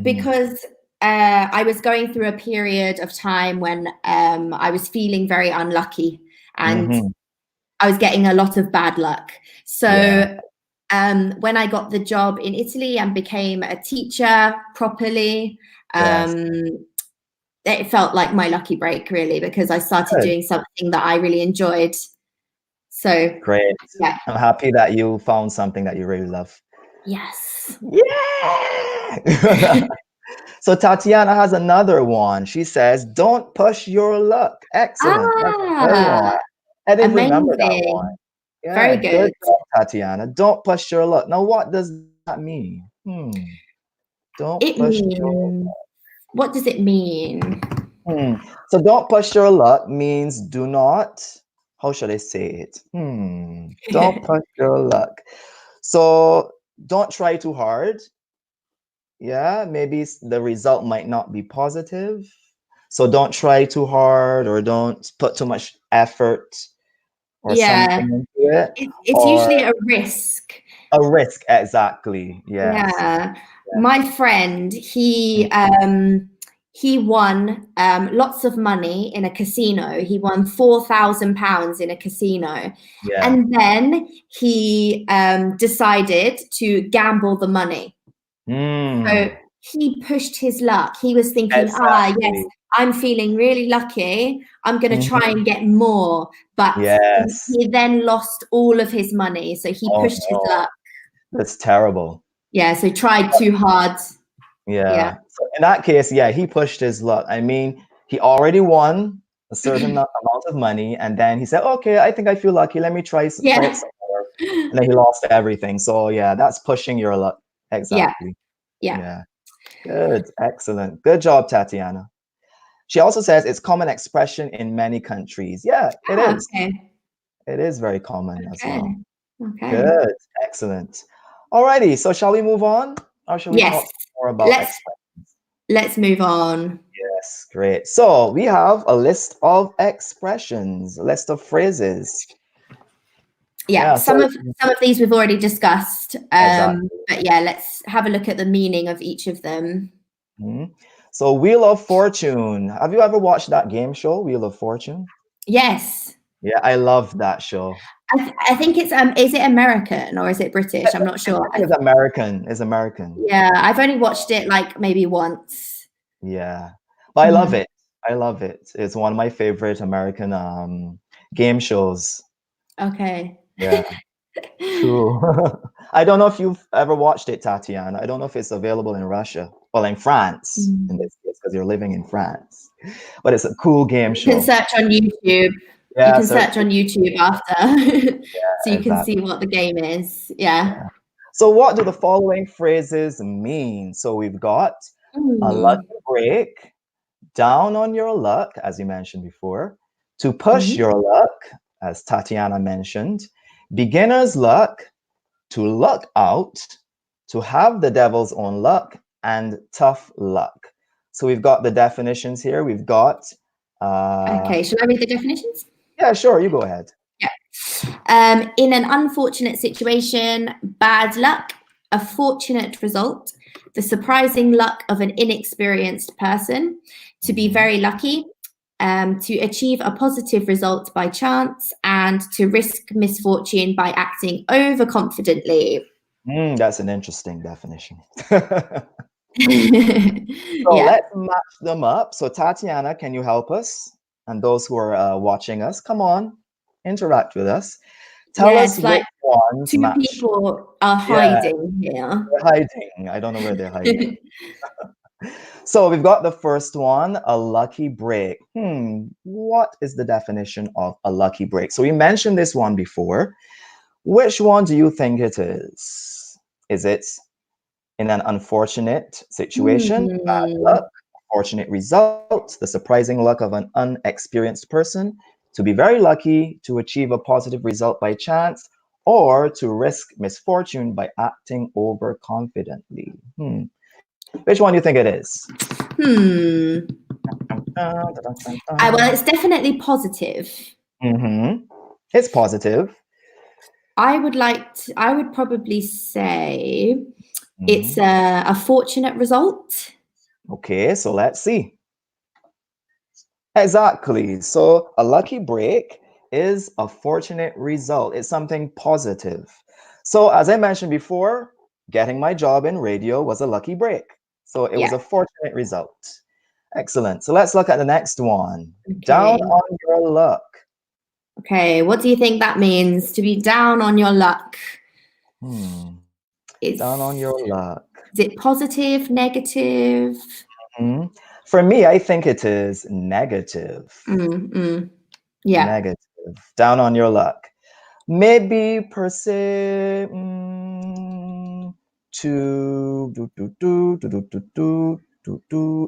Speaker 1: Because I was going through a period of time when I was feeling very unlucky, and I was getting a lot of bad luck. So when I got the job in Italy and became a teacher properly, it felt like my lucky break, really, because I started doing something that I really enjoyed. So
Speaker 2: great. I'm happy that you found something that you really love.
Speaker 1: Yes.
Speaker 2: Yeah. So Tatiana has another one. She says, "Don't push your luck." Excellent. I didn't remember that one. Yeah,
Speaker 1: very good
Speaker 2: job, Tatiana. Don't push your luck. Now, what does that mean? Don't push your luck.
Speaker 1: What does it mean?
Speaker 2: So don't push your luck means do not, how should I say it? Don't push your luck. So don't try too hard. Yeah, maybe the result might not be positive. So don't try too hard, or don't put too much effort or something into it.
Speaker 1: It's usually a risk.
Speaker 2: A risk, exactly. Yes.
Speaker 1: Yeah. My friend, he won lots of money in a casino. He won £4,000 in a casino. And then he decided to gamble the money. So he pushed his luck. He was thinking, yes, I'm feeling really lucky. I'm going to try and get more. But he then lost all of his money. So he pushed his luck.
Speaker 2: That's terrible.
Speaker 1: Yeah, so tried too hard.
Speaker 2: Yeah. So in that case, he pushed his luck. I mean, He already won a certain amount of money, and then he said, "Okay, I think I feel lucky. Let me try it
Speaker 1: Yeah.
Speaker 2: some more." And then he lost everything. So yeah, that's pushing your luck.
Speaker 1: Yeah.
Speaker 2: Exactly.
Speaker 1: Yeah.
Speaker 2: Yeah. Good. Excellent. Good job, Tatiana. She also says it's common expression in many countries. Yeah, it
Speaker 1: Ah,
Speaker 2: is.
Speaker 1: okay.
Speaker 2: It is very common as
Speaker 1: Okay.
Speaker 2: well.
Speaker 1: Okay.
Speaker 2: Good. Excellent. Alrighty. So shall we move on, or shall we
Speaker 1: Yes.
Speaker 2: talk more about
Speaker 1: Let's
Speaker 2: expressions?
Speaker 1: let's move on.
Speaker 2: Yes. Great. So we have a list of expressions, a list of phrases.
Speaker 1: Yeah,
Speaker 2: Yeah.
Speaker 1: some
Speaker 2: So
Speaker 1: of these we've already discussed.
Speaker 2: exactly.
Speaker 1: But yeah, let's have a look at the meaning of each of them.
Speaker 2: Mhm. So Wheel of Fortune. Have you ever watched that game show, Wheel of Fortune?
Speaker 1: Yes.
Speaker 2: Yeah, I love that show.
Speaker 1: I think it's is it American or is it British? I'm not sure.
Speaker 2: I think it's American. It's American.
Speaker 1: Yeah, I've only watched it like maybe once.
Speaker 2: Yeah. But I love
Speaker 1: Mhm.
Speaker 2: it. I love it. It's one of my favorite American game shows.
Speaker 1: Okay.
Speaker 2: Yeah, true. I don't know if you've ever watched it, Tatiana. I don't know if it's available in Russia. Well, in France in
Speaker 1: Mm.
Speaker 2: this case, because you're living in France. But it's a cool game
Speaker 1: You can
Speaker 2: show.
Speaker 1: search on YouTube. You
Speaker 2: Yeah,
Speaker 1: can
Speaker 2: search
Speaker 1: search
Speaker 2: it.
Speaker 1: on YouTube after, so you can
Speaker 2: Exactly.
Speaker 1: see what the game is. Yeah.
Speaker 2: Yeah. So what do the following phrases mean? So we've got a lucky
Speaker 1: Mm.
Speaker 2: break, down on your luck, as you mentioned before, to push
Speaker 1: Mhm.
Speaker 2: your luck, as Tatiana mentioned, beginner's luck, to luck out, to have the devil's own luck, and tough luck. So we've got the definitions here. We've got,
Speaker 1: Okay, shall I read the definitions?
Speaker 2: yeah, sure, you go ahead.
Speaker 1: Yeah. In an unfortunate situation, bad luck, a fortunate result, the surprising luck of an inexperienced person, to be
Speaker 2: Mhm.
Speaker 1: very lucky, to achieve a positive result by chance, and to risk misfortune by acting overconfidently.
Speaker 2: That's an interesting definition. So
Speaker 1: Yeah.
Speaker 2: let's match them up. So Tatiana, can you help us? And those who are watching us, come on, interact with us. Tell
Speaker 1: Yeah,
Speaker 2: us
Speaker 1: it's
Speaker 2: which
Speaker 1: like
Speaker 2: ones
Speaker 1: two
Speaker 2: match.
Speaker 1: people are
Speaker 2: Yeah,
Speaker 1: hiding here.
Speaker 2: they're hiding. I don't know where they're hiding. So we've got the first one, a lucky break. What is the definition of a lucky break? So we mentioned this one before. Which one do you think it is? Is it in an unfortunate situation, bad
Speaker 1: Hmm.
Speaker 2: luck, fortunate result, the surprising luck of an unexperienced person, to be very lucky, to achieve a positive result by chance, or to risk misfortune by acting overconfidently? Which one do you think it is?
Speaker 1: Hmm. Well, it's definitely positive.
Speaker 2: Mm-hmm. It's positive.
Speaker 1: I would probably say it's
Speaker 2: Mhm.
Speaker 1: a fortunate result.
Speaker 2: Okay, so let's see. Exactly. So a lucky break is a fortunate result. It's something positive. So as I mentioned before, getting my job in radio was a lucky break. So it was
Speaker 1: Yeah.
Speaker 2: a fortunate result. Excellent. So let's look at the next one. Down
Speaker 1: Okay.
Speaker 2: on your luck.
Speaker 1: Okay. What do you think that means? To be down on your luck.
Speaker 2: Hmm. Down on
Speaker 1: Is
Speaker 2: your luck.
Speaker 1: is it positive, negative?
Speaker 2: Hmm. For me, I think it is negative.
Speaker 1: Mm, mm. Yeah.
Speaker 2: Negative. Down on your luck. Maybe per se to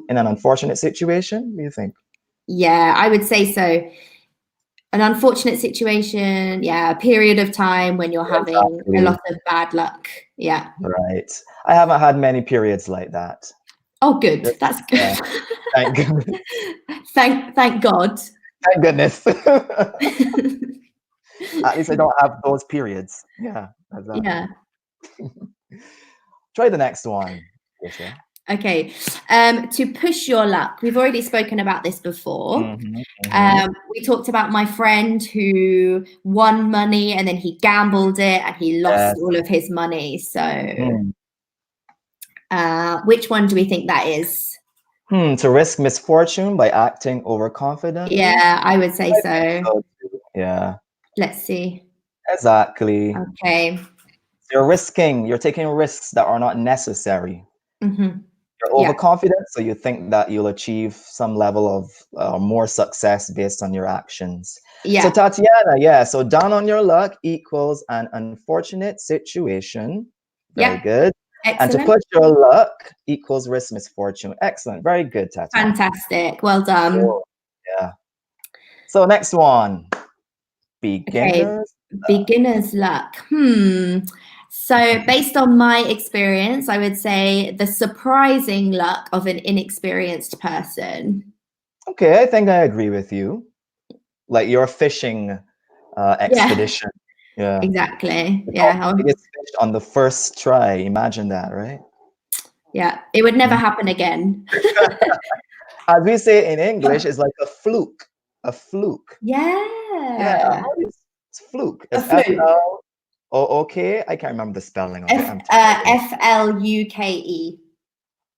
Speaker 2: in an unfortunate situation. What do you think?
Speaker 1: Yeah, I would say so. An unfortunate situation. Yeah, a period of time when you're having a
Speaker 2: Exactly.
Speaker 1: lot of bad luck. Yeah.
Speaker 2: Right. I haven't had many periods like that.
Speaker 1: Oh, good. That's
Speaker 2: Yeah.
Speaker 1: good.
Speaker 2: Thank goodness.
Speaker 1: Thank God.
Speaker 2: Thank goodness. At least I don't have those periods. Yeah,
Speaker 1: Yeah.
Speaker 2: exactly. Try the next one, Trisha.
Speaker 1: Okay. To push your luck. We've already spoken about this before.
Speaker 2: Hmm. Hmm.
Speaker 1: We talked about my friend who won money and then he gambled it and he lost
Speaker 2: Yes.
Speaker 1: all of his money. So,
Speaker 2: Hmm.
Speaker 1: which one do we think that is?
Speaker 2: To risk misfortune by acting overconfidently.
Speaker 1: Yeah, I would say
Speaker 2: I think
Speaker 1: so.
Speaker 2: so too. Yeah,
Speaker 1: Let's see.
Speaker 2: exactly.
Speaker 1: Okay.
Speaker 2: You're taking risks that are not necessary.
Speaker 1: Hmm. Yeah.
Speaker 2: overconfident, so you think that you'll achieve some level of more success based on your actions.
Speaker 1: Yeah.
Speaker 2: So Tatiana, yeah, so down on your luck equals an unfortunate situation. Very
Speaker 1: Yeah.
Speaker 2: good. And to
Speaker 1: Excellent.
Speaker 2: put your luck equals risk misfortune. Excellent. Very good, Tatiana.
Speaker 1: Fantastic. Well done.
Speaker 2: Cool. Yeah. So next one.
Speaker 1: Okay.
Speaker 2: Beginner's
Speaker 1: Beginner's luck. So based on my experience, I would say the surprising luck of an inexperienced person.
Speaker 2: Okay, I think I agree with you. Like your fishing expedition. Yeah.
Speaker 1: Exactly.
Speaker 2: You
Speaker 1: Yeah.
Speaker 2: caught the biggest fish on the first try. Imagine that, right?
Speaker 1: Yeah. It would never happen again.
Speaker 2: As we say in English, it's like a fluke. A fluke. Yeah,
Speaker 1: Yeah.
Speaker 2: it's fluke.
Speaker 1: A
Speaker 2: It's
Speaker 1: fluke.
Speaker 2: FLOOK. I can't remember the spelling of it. I'm terrible.
Speaker 1: FLUKE.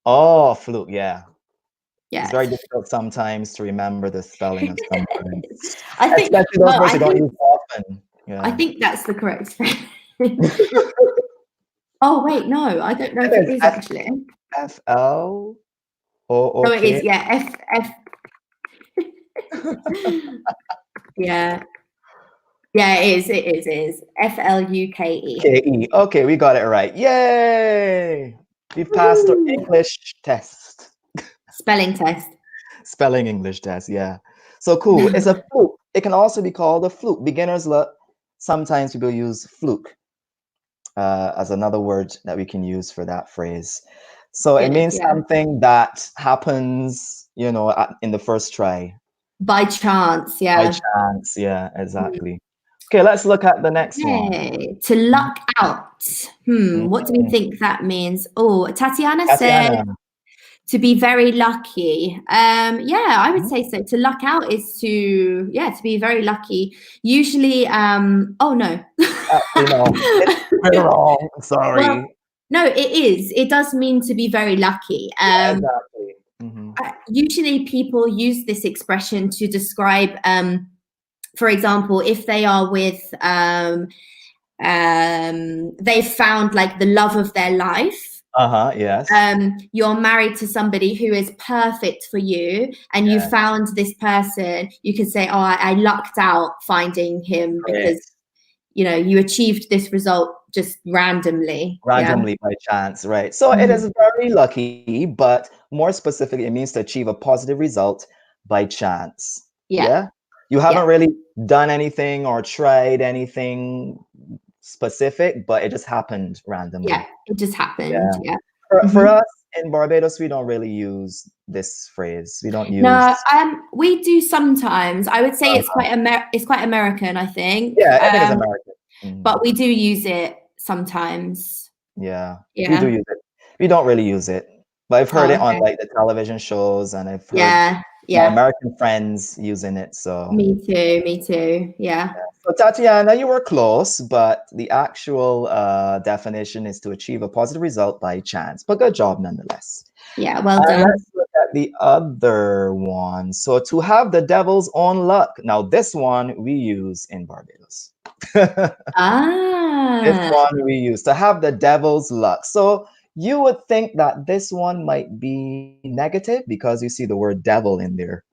Speaker 2: Oh, fluke. Yeah.
Speaker 1: Yeah.
Speaker 2: It's very difficult sometimes to remember the spelling of some words,
Speaker 1: I think,
Speaker 2: especially those words you don't use often.
Speaker 1: I
Speaker 2: Yeah.
Speaker 1: think that's the correct spelling. Oh, wait, no, I don't know if
Speaker 2: It
Speaker 1: it
Speaker 2: is
Speaker 1: is actually.
Speaker 2: FLOOK.
Speaker 1: No, it is. Yeah. Yeah. Yeah, it is. It is. FLUKE.
Speaker 2: KE. Okay, we got it right. Yay! We passed our English test.
Speaker 1: Spelling test.
Speaker 2: Spelling English test, yeah. So cool. It's a fluke. It can also be called a fluke. Beginner's luck. Sometimes people use fluke as another word that we can use for that phrase. So it
Speaker 1: Good,
Speaker 2: means
Speaker 1: yeah.
Speaker 2: something that happens, in the first try.
Speaker 1: By chance,
Speaker 2: By
Speaker 1: yeah.
Speaker 2: chance, yeah, exactly. Okay, let's look at the next one.
Speaker 1: Okay. To luck out. What do we think that means? Oh, Tatiana said
Speaker 2: Tatiana.
Speaker 1: to be very lucky. Yeah, I would say so. To luck out is to be very lucky. Usually, oh no.
Speaker 2: It's wrong. Sorry.
Speaker 1: Well, no, it is. It does mean to be very lucky.
Speaker 2: Yeah, exactly. Mhm.
Speaker 1: Usually people use this expression to describe, for example, if they are with, they've found like the love of their life.
Speaker 2: Yes.
Speaker 1: You're married to somebody who is perfect for you, and you found this person. You can say, "Oh, I lucked out finding him because you achieved this result just randomly."
Speaker 2: Randomly by chance, right? So it is very lucky, but more specifically, it means to achieve a positive result by chance.
Speaker 1: Yeah.
Speaker 2: You haven't really done anything or tried anything specific, but it just happened randomly.
Speaker 1: Yeah, it just happened. Yeah.
Speaker 2: For us in Barbados, we don't really use this phrase. We don't use.
Speaker 1: No, we do sometimes. I would say it's quite American, I think.
Speaker 2: Yeah, it is American.
Speaker 1: But we do use it sometimes.
Speaker 2: Yeah, we do use it. We don't really use it, but I've heard it on like the television shows, and I've heard my American friends using it. So
Speaker 1: me too. Yeah.
Speaker 2: So Tatiana, you were close, but the actual definition is to achieve a positive result by chance. But good job nonetheless.
Speaker 1: Yeah, well done.
Speaker 2: Let's look at the other one. So to have the devil's own luck. Now this one we use in Barbados. This one we use to have the devil's luck. So you would think that this one might be negative because you see the word devil in there.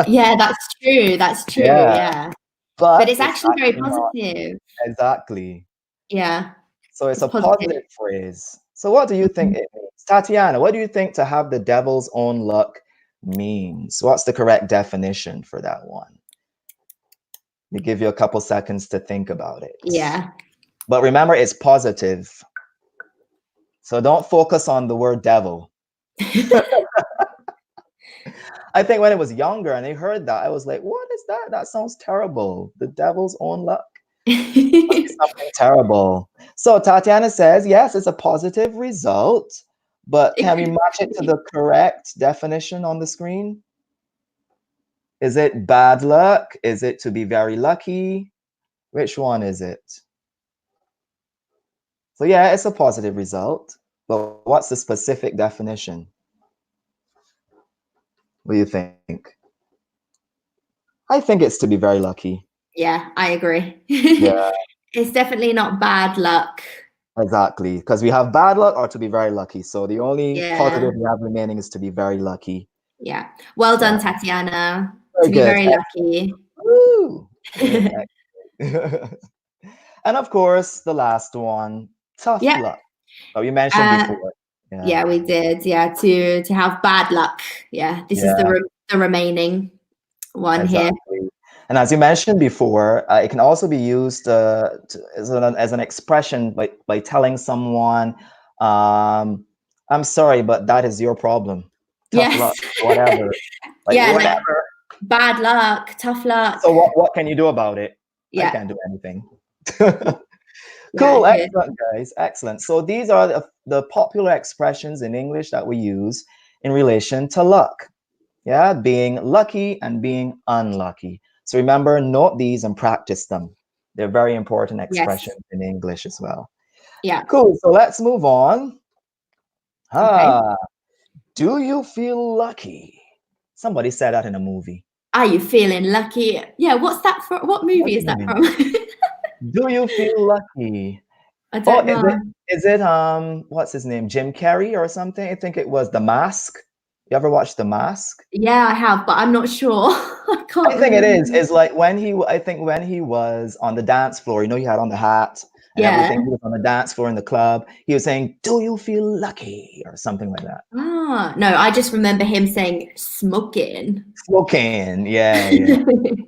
Speaker 1: Yeah, that's true. That's true. Yeah. But it's actually very positive.
Speaker 2: Exactly.
Speaker 1: Yeah.
Speaker 2: So it's a positive phrase. So what do you think it means? Tatiana, what do you think to have the devil's own luck means? What's the correct definition for that one? We give you a couple seconds to think about it.
Speaker 1: Yeah.
Speaker 2: But remember, it's positive. So don't focus on the word devil. I think when I was younger and I heard that, I was like, what is that? That sounds terrible. The devil's own luck. Something terrible. So Tatiana says, yes, it's a positive result, but can we match it to the correct definition on the screen? Is it bad luck? Is it to be very lucky? Which one is it? So yeah, it's a positive result, but what's the specific definition? What do you think? I think it's to be very lucky.
Speaker 1: Yeah, I agree.
Speaker 2: Yeah.
Speaker 1: It's definitely not bad luck.
Speaker 2: Exactly, because we have bad luck or to be very lucky. So the only
Speaker 1: Yeah.
Speaker 2: positive we have remaining is to be very lucky.
Speaker 1: Yeah. Well
Speaker 2: Yeah,
Speaker 1: done, Tatiana. To
Speaker 2: very
Speaker 1: be
Speaker 2: good.
Speaker 1: very lucky.
Speaker 2: Woo! Good. Excellent. And of course, the last one, tough
Speaker 1: Yeah.
Speaker 2: luck. Oh, you mentioned
Speaker 1: Uh,
Speaker 2: before. Yeah,
Speaker 1: yeah, we did. Yeah, to have bad luck. Yeah, this is
Speaker 2: yeah,
Speaker 1: the remaining one here.
Speaker 2: exactly. And as you mentioned before, it can also be used as an expression by telling someone, "I'm sorry, but that is your problem. Tough
Speaker 1: Yes.
Speaker 2: luck, whatever, like
Speaker 1: Yeah, like
Speaker 2: whatever."
Speaker 1: bad luck, tough luck.
Speaker 2: So what can you do about it? I
Speaker 1: Yeah.
Speaker 2: can't do anything.
Speaker 1: Yeah,
Speaker 2: Cool,
Speaker 1: good.
Speaker 2: excellent, guys, excellent. So these are the popular expressions in English that we use in relation to luck. Yeah, being lucky and being unlucky. So remember, note these and practice them. They're very important
Speaker 1: Yes.
Speaker 2: expressions in English as well.
Speaker 1: Yeah.
Speaker 2: Cool, so let's move on.
Speaker 1: Okay.
Speaker 2: Ah, do you feel lucky? Somebody said that in a movie.
Speaker 1: Are you feeling lucky? Yeah, what's that for? What
Speaker 2: What
Speaker 1: movie is that
Speaker 2: movie?
Speaker 1: from?
Speaker 2: Do you feel lucky?
Speaker 1: I
Speaker 2: Oh,
Speaker 1: don't know.
Speaker 2: is it what's his name? Jim Carrey or something? I think it was The Mask. You ever watched The Mask?
Speaker 1: Yeah, I have, but I'm not sure. I
Speaker 2: I
Speaker 1: can't
Speaker 2: think it is.
Speaker 1: remember.
Speaker 2: It's like I think when he was on the dance floor, he had on the hat and
Speaker 1: Yeah.
Speaker 2: everything. He was on the dance floor in the club. He was saying, "Do you feel lucky?" or something like that.
Speaker 1: Ah, no, I just remember him saying smoking.
Speaker 2: Smoking. Yeah, yeah.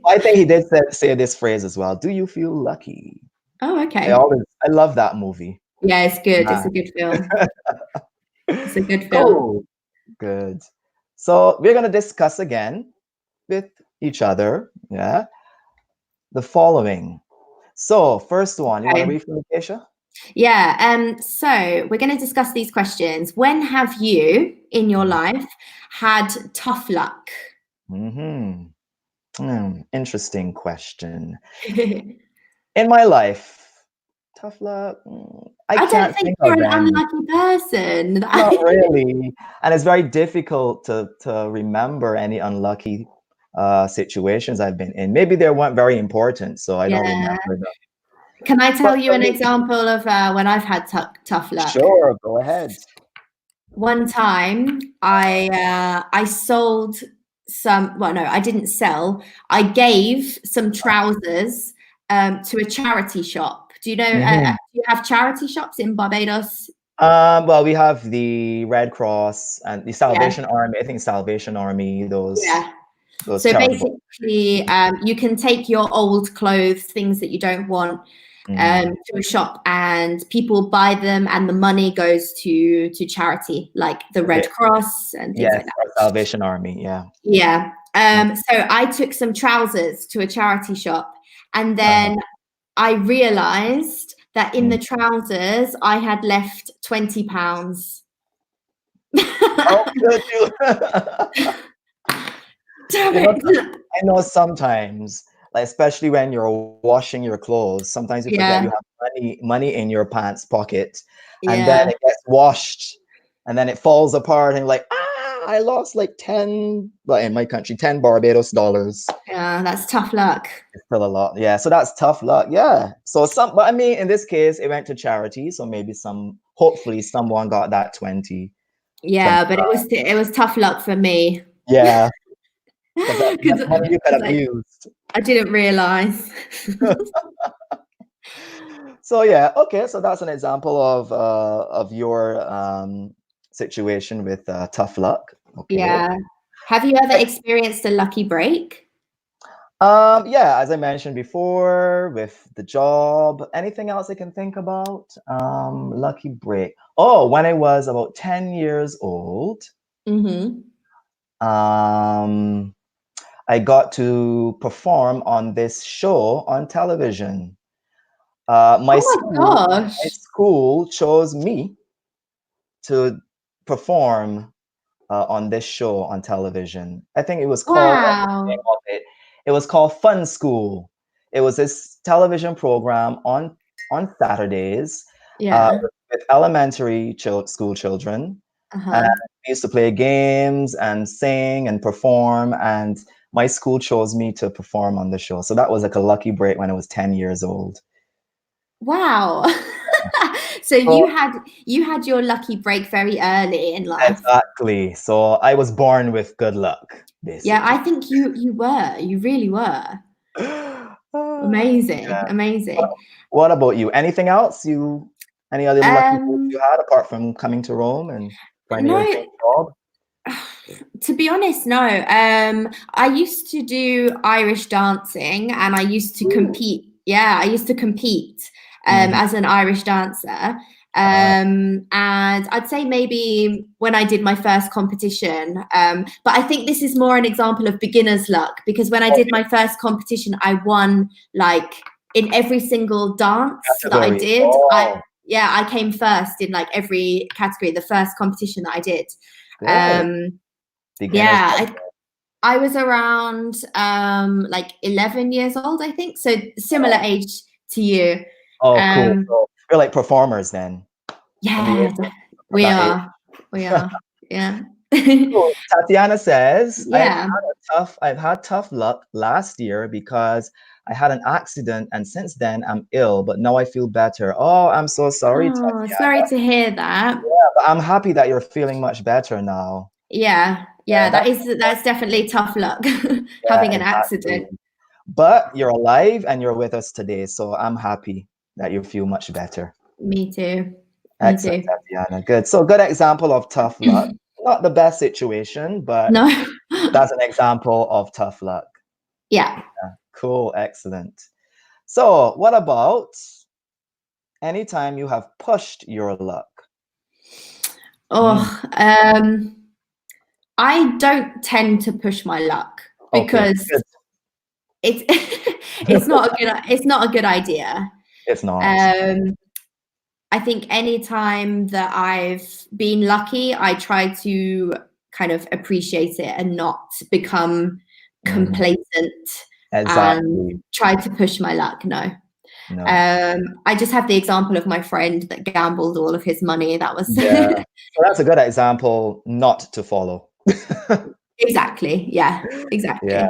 Speaker 2: I think he did say this phrase as well. Do you feel lucky?
Speaker 1: Oh, okay.
Speaker 2: I love that movie.
Speaker 1: Yeah, it's good. It's
Speaker 2: Man.
Speaker 1: a good film. It's a good film.
Speaker 2: Cool. Good. So we're gonna discuss again with each other. Yeah. The following. So first one, you want to
Speaker 1: Okay.
Speaker 2: read from Acacia?
Speaker 1: Yeah. So we're going to discuss these questions. When have you in your life had tough luck?
Speaker 2: Mm-hmm. Interesting question. In my life, tough luck. I
Speaker 1: I don't
Speaker 2: can't
Speaker 1: think
Speaker 2: think
Speaker 1: you're
Speaker 2: of
Speaker 1: an
Speaker 2: any.
Speaker 1: unlucky person.
Speaker 2: Not really. And it's very difficult to remember any unlucky situations I've been in. Maybe they weren't very important, so I don't
Speaker 1: Yeah.
Speaker 2: remember them.
Speaker 1: Can I tell
Speaker 2: But
Speaker 1: you
Speaker 2: for
Speaker 1: an
Speaker 2: me,
Speaker 1: example of when I've had tough luck?
Speaker 2: sure, go ahead.
Speaker 1: One time, I sold some. Well, no, I didn't sell. I gave some trousers to a charity shop. Do you know?
Speaker 2: Mhm.
Speaker 1: Do you have charity shops in Barbados?
Speaker 2: Well, we have the Red Cross and the
Speaker 1: Yeah,
Speaker 2: Salvation Army. I think Salvation Army,
Speaker 1: yeah.
Speaker 2: those
Speaker 1: So
Speaker 2: charitable.
Speaker 1: basically, you can take your old clothes, things that you don't want,
Speaker 2: Mm.
Speaker 1: to a shop, and people buy them, and the money goes to charity, like the
Speaker 2: Okay.
Speaker 1: Red Cross and things
Speaker 2: Yes,
Speaker 1: like that.
Speaker 2: our Salvation Army. Yeah.
Speaker 1: Yeah.
Speaker 2: Mm.
Speaker 1: So I took some trousers to a charity shop, and
Speaker 2: Uh-huh.
Speaker 1: then I realized that in the
Speaker 2: Mm.
Speaker 1: trousers I had left £20.
Speaker 2: Oh, good.
Speaker 1: Damn
Speaker 2: You know,
Speaker 1: it.
Speaker 2: I know sometimes, like especially when you're washing your clothes, sometimes you forget
Speaker 1: Yeah.
Speaker 2: you have money in your pants pocket, and then
Speaker 1: Yeah.
Speaker 2: it gets washed, and then it falls apart, and you're like, I lost like 10, well, in my country, 10 Barbados dollars.
Speaker 1: Yeah, that's tough luck.
Speaker 2: It's still a lot. Yeah, so that's tough luck. Yeah. So but I mean, in this case, it went to charity, so maybe hopefully someone got that 20.
Speaker 1: Yeah, but it was tough luck for me.
Speaker 2: Yeah, because
Speaker 1: Because
Speaker 2: that's money you could have used.
Speaker 1: I didn't realize.
Speaker 2: So yeah, okay. So that's an example of your situation with tough luck. Okay.
Speaker 1: Yeah. Have you ever experienced a lucky break?
Speaker 2: Yeah, as I mentioned before, with the job, anything else I can think about? Lucky break. Oh, when I was about 10 years old,
Speaker 1: Mm-hmm.
Speaker 2: um, I got to perform on this show on television.
Speaker 1: Oh my
Speaker 2: My
Speaker 1: gosh.
Speaker 2: school chose me to perform on this show on television. I think it was called, what's the name
Speaker 1: Wow.
Speaker 2: of it? It was called Fun School. It was this television program on Saturdays
Speaker 1: Yeah.
Speaker 2: with elementary school children. And
Speaker 1: Uh-huh.
Speaker 2: we used to play games and sing and perform. And my school chose me to perform on the show. So that was like a lucky break when I was 10 years old.
Speaker 1: Wow. So you had your lucky break very early in life.
Speaker 2: Exactly. So I was born with good luck,
Speaker 1: Yeah, I
Speaker 2: basically.
Speaker 1: think you really were. Amazing,
Speaker 2: Yeah.
Speaker 1: amazing.
Speaker 2: What about you? Anything else? Any other lucky breaks you
Speaker 1: Um,
Speaker 2: had apart from coming to Rome and finding your
Speaker 1: no,
Speaker 2: dream job?
Speaker 1: to be honest, no. I used to do Irish dancing and I used to
Speaker 2: Ooh.
Speaker 1: compete. Yeah, I used to compete
Speaker 2: Mhm.
Speaker 1: as an Irish dancer.
Speaker 2: Ah,
Speaker 1: And I'd say maybe when I did my first competition, but I think this is more an example of beginner's luck because when I did my first competition, I won like in every single dance that I
Speaker 2: category.
Speaker 1: did.
Speaker 2: Oh,
Speaker 1: I came first in like every category, the first competition that I did.
Speaker 2: good.
Speaker 1: Um,
Speaker 2: Beginner's
Speaker 1: yeah,
Speaker 2: luck.
Speaker 1: I was around like 11 years old, I think. So similar
Speaker 2: Oh,
Speaker 1: age to you.
Speaker 2: oh, cool.
Speaker 1: Um,
Speaker 2: So we're like performers then from the
Speaker 1: yeah,
Speaker 2: age from
Speaker 1: we
Speaker 2: that age.
Speaker 1: are. We are. Yeah.
Speaker 2: Cool. Tatiana says,
Speaker 1: Yeah.
Speaker 2: I've had tough luck last year because I had an accident and since then I'm ill, but now I feel better. Oh, I'm so sorry,
Speaker 1: Oh, sorry
Speaker 2: Tatiana.
Speaker 1: to hear that.
Speaker 2: Yeah, but I'm happy that you're feeling much better now.
Speaker 1: Yeah.
Speaker 2: Yeah,
Speaker 1: Yeah, that's definitely tough luck
Speaker 2: yeah,
Speaker 1: having an
Speaker 2: exactly.
Speaker 1: accident.
Speaker 2: But you're alive and you're with us today, so I'm happy that you feel much better.
Speaker 1: Me too. Me
Speaker 2: Excellent,
Speaker 1: too.
Speaker 2: Tatiana. Good. So good example of tough luck. Not the best situation, but
Speaker 1: No.
Speaker 2: that's an example of tough luck.
Speaker 1: Yeah.
Speaker 2: Cool, excellent. So, what about anytime you have pushed your luck? Mm,
Speaker 1: Oh, I don't tend to push my luck
Speaker 2: okay,
Speaker 1: because
Speaker 2: good.
Speaker 1: it's it's not a good idea.
Speaker 2: It's not.
Speaker 1: Um, I think anytime that I've been lucky, I try to kind of appreciate it and not become
Speaker 2: Mhm.
Speaker 1: complacent and
Speaker 2: Exactly.
Speaker 1: try to push my luck. No.
Speaker 2: No.
Speaker 1: I just have the example of my friend that gambled all of his money. That was
Speaker 2: Yeah. So that's a good example not to follow.
Speaker 1: exactly. Yeah,
Speaker 2: Yeah.
Speaker 1: exactly.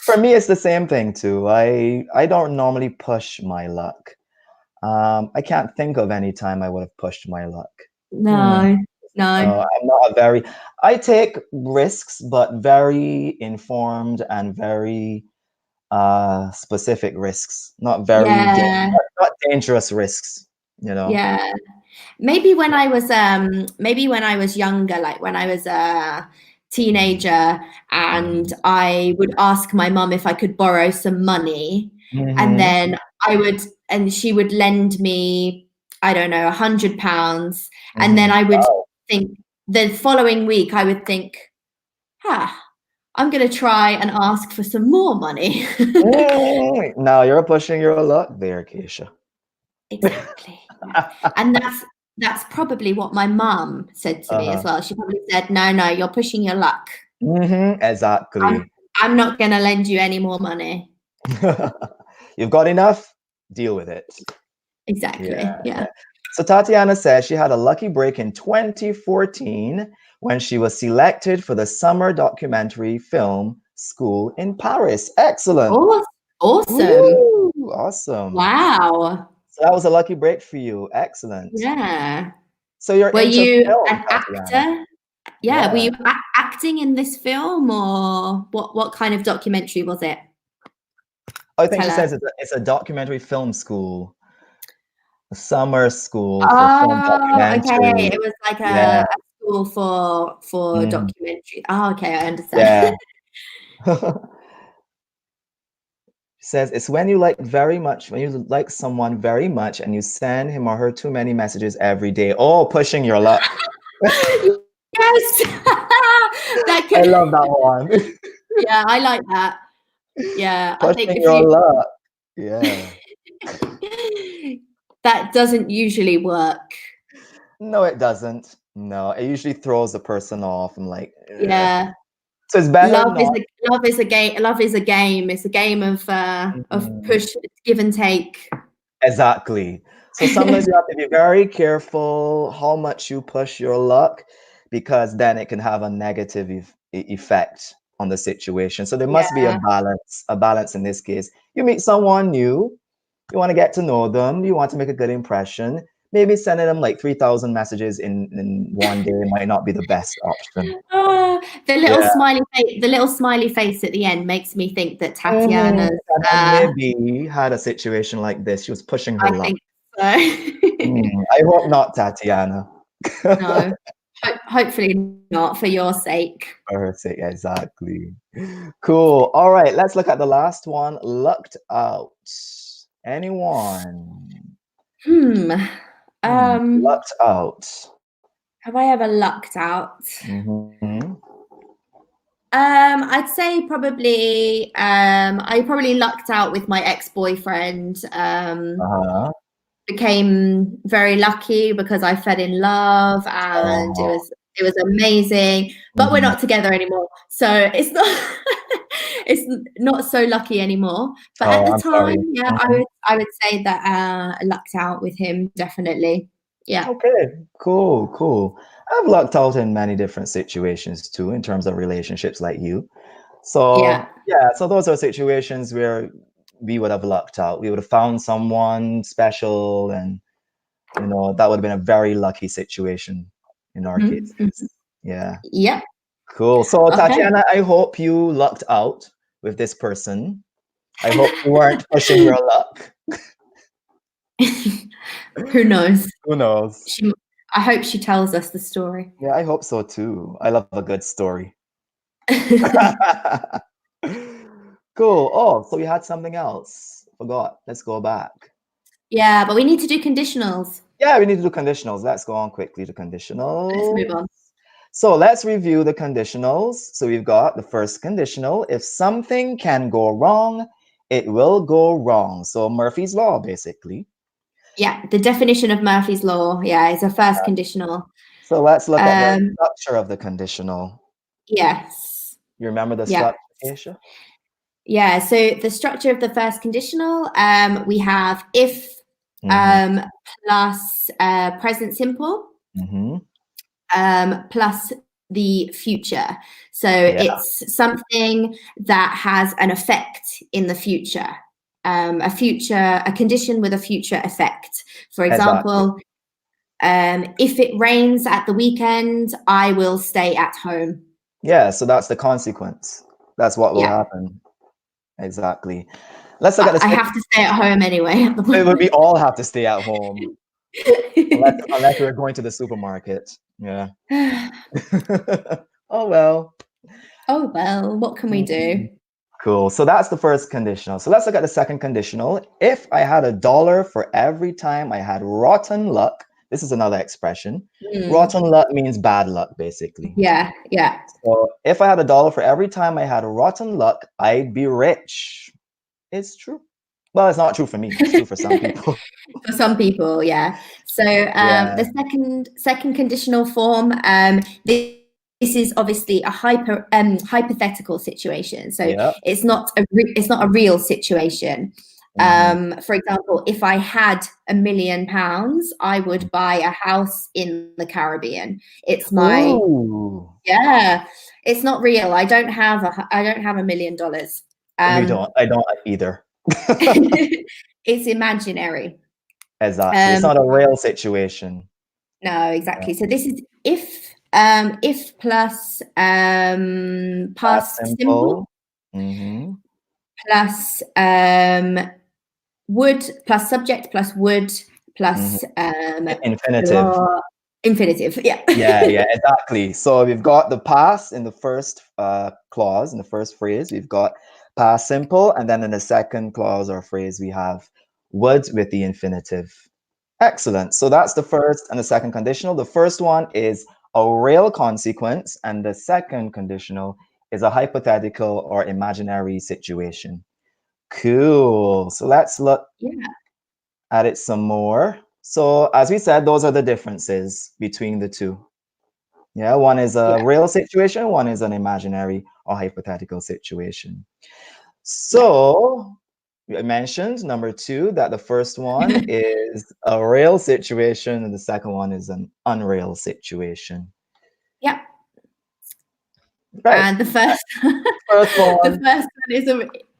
Speaker 2: For me, it's the same thing too. I don't normally push my luck. I can't think of any time I would have pushed my luck. Hmm.
Speaker 1: No, no.
Speaker 2: I'm not a very. I take risks, but very informed and very specific risks. Not very
Speaker 1: Yeah,
Speaker 2: not dangerous risks. You know.
Speaker 1: yeah. Maybe when I was younger, like when I was a teenager and
Speaker 2: Mhm.
Speaker 1: I would ask my mum if I could borrow some money and
Speaker 2: Mhm.
Speaker 1: then and she would lend me, I don't know, £100. And then
Speaker 2: Mhm.
Speaker 1: I would
Speaker 2: Oh.
Speaker 1: think the following week, I would think, ah, I'm going to try and ask for some more money.
Speaker 2: Now you're pushing your luck there, Keisha.
Speaker 1: Exactly. Yeah. And that's probably what my mum said to me as
Speaker 2: Uh-huh.
Speaker 1: well. She probably said, "No, no, you're pushing your luck. I'm
Speaker 2: Exactly.
Speaker 1: I'm not gonna lend you any more money."
Speaker 2: You've got enough, deal with it. Yeah,
Speaker 1: Exactly. Yeah.
Speaker 2: yeah. So Tatiana says she had a lucky break in 2014 when she was selected for the summer documentary film school in Paris. Excellent.
Speaker 1: Awesome.
Speaker 2: Woo, awesome.
Speaker 1: Wow.
Speaker 2: So that was a lucky break for you. Excellent.
Speaker 1: Yeah.
Speaker 2: So you're
Speaker 1: Were
Speaker 2: into
Speaker 1: you
Speaker 2: film,
Speaker 1: an
Speaker 2: Tatiana.
Speaker 1: actor? Yeah. Were
Speaker 2: Yeah.
Speaker 1: you acting in this film, or what kind of documentary was it?
Speaker 2: I think
Speaker 1: Tell
Speaker 2: she
Speaker 1: us.
Speaker 2: says it's a documentary film school, a summer school for film
Speaker 1: Oh, okay.
Speaker 2: documentary.
Speaker 1: It was like
Speaker 2: Yeah.
Speaker 1: a school for
Speaker 2: Mhm.
Speaker 1: documentary. Oh, okay, I understand.
Speaker 2: Yeah. She says it's when you like someone very much and you send him or her too many messages every day. Oh, pushing your luck.
Speaker 1: Yes. That
Speaker 2: I
Speaker 1: could,
Speaker 2: love that one.
Speaker 1: yeah, I like that. Yeah, I think
Speaker 2: Pushing
Speaker 1: if
Speaker 2: your
Speaker 1: you
Speaker 2: luck. Yeah.
Speaker 1: that doesn't usually work.
Speaker 2: No, it doesn't. No, it usually throws the person off. I'm like, ugh.
Speaker 1: Yeah.
Speaker 2: So it's better
Speaker 1: Love is
Speaker 2: not.
Speaker 1: a love is a game. Love is a game. It's a game of
Speaker 2: Mhm.
Speaker 1: push, give and take.
Speaker 2: Exactly. So sometimes you have to be very careful how much you push your luck because then it can have a negative effect on the situation. So there must be
Speaker 1: Yeah.
Speaker 2: a balance in this case. You meet someone new, you want to get to know them, you want to make a good impression. maybe sending them like 3,000 messages in one day might not be the best option.
Speaker 1: Oh, the little
Speaker 2: Yeah.
Speaker 1: smiley face at the end makes me think that
Speaker 2: Mhm.
Speaker 1: Tatiana's.
Speaker 2: Maybe had a situation like this. She was pushing her
Speaker 1: I
Speaker 2: luck.
Speaker 1: think so.
Speaker 2: I hope not, Tatiana.
Speaker 1: No, hopefully not, for your sake.
Speaker 2: For her sake, exactly. Cool. All right, let's look at the last one. Lucked out. Anyone? Lucked out.
Speaker 1: Have I ever lucked out?
Speaker 2: Mhm.
Speaker 1: I'd say probably I probably lucked out with my ex-boyfriend. Became very lucky because I fell in love and it was amazing. But we're not together anymore, so it's not so lucky anymore. But at the time, yeah, I would say that I lucked out with him, definitely. Yeah.
Speaker 2: Okay, cool. I've lucked out in many different situations too, in terms of relationships like you. So so those are situations where we would have lucked out. We would have found someone special, and that would have been a very lucky situation in our cases. Yeah.
Speaker 1: Yeah.
Speaker 2: Cool. So Tatiana, I hope you lucked out with this person. I hope you weren't pushing your luck.
Speaker 1: Who knows?
Speaker 2: Who knows?
Speaker 1: I hope she tells us the story.
Speaker 2: Yeah, I hope so too. I love a good story. Cool. Oh, so we had something else. Forgot. Let's go back.
Speaker 1: Yeah, but we need to do conditionals.
Speaker 2: Yeah, we need to do conditionals. Let's go on quickly to conditionals.
Speaker 1: Let's move on.
Speaker 2: So let's review the conditionals. So we've got the first conditional. If something can go wrong, it will go wrong. So Murphy's Law, basically.
Speaker 1: Yeah, the definition of Murphy's Law. Yeah, it's a first conditional.
Speaker 2: So let's look at the structure of the conditional.
Speaker 1: Yes.
Speaker 2: You remember the structure, Aisha?
Speaker 1: Yeah, so the structure of the first conditional, we have if plus present simple plus the future. So it's something that has an effect in the future. A condition with a future effect. For example, if it rains at the weekend, I will stay at home.
Speaker 2: Yeah, so that's the consequence. That's what will happen. Exactly. Let's look at the.
Speaker 1: I have to stay at home anyway. At the moment.
Speaker 2: We all have to stay at home, unless we're going to the supermarket. Yeah. Oh well.
Speaker 1: Oh well. What can we do?
Speaker 2: Cool. So that's the first conditional. So let's look at the second conditional. If I had $1 for every time I had rotten luck, this is another expression. Rotten luck means bad luck, basically.
Speaker 1: Yeah.
Speaker 2: So if I had $1 for every time I had rotten luck, I'd be rich. It's true. Well, it's not true for me. It's true for some people.
Speaker 1: For some people, yeah. So the second conditional form, this is obviously a hypothetical situation. So it's not a real situation. For example, if I had £1 million, I would buy a house in the Caribbean. It's my it's not real. I don't have $1 million.
Speaker 2: I don't either.
Speaker 1: It's imaginary.
Speaker 2: Exactly. It's not a real situation.
Speaker 1: No, exactly. So this is if plus past simple plus would plus subject plus would plus
Speaker 2: infinitive.
Speaker 1: Infinitive, yeah.
Speaker 2: yeah, exactly. So we've got the past in the first clause, in the first phrase. We've got past simple, and then in the second clause or phrase, we have would with the infinitive. Excellent. So that's the first and the second conditional. The first one is a real consequence, and the second conditional is a hypothetical or imaginary situation. Cool. So let's look at it some more. So as we said, those are the differences between the two. Yeah, one is a real situation, one is an imaginary or hypothetical situation. So I mentioned number 2 that the first one is a real situation and the second one is an unreal situation.
Speaker 1: Yeah.
Speaker 2: Right.
Speaker 1: And the first
Speaker 2: one.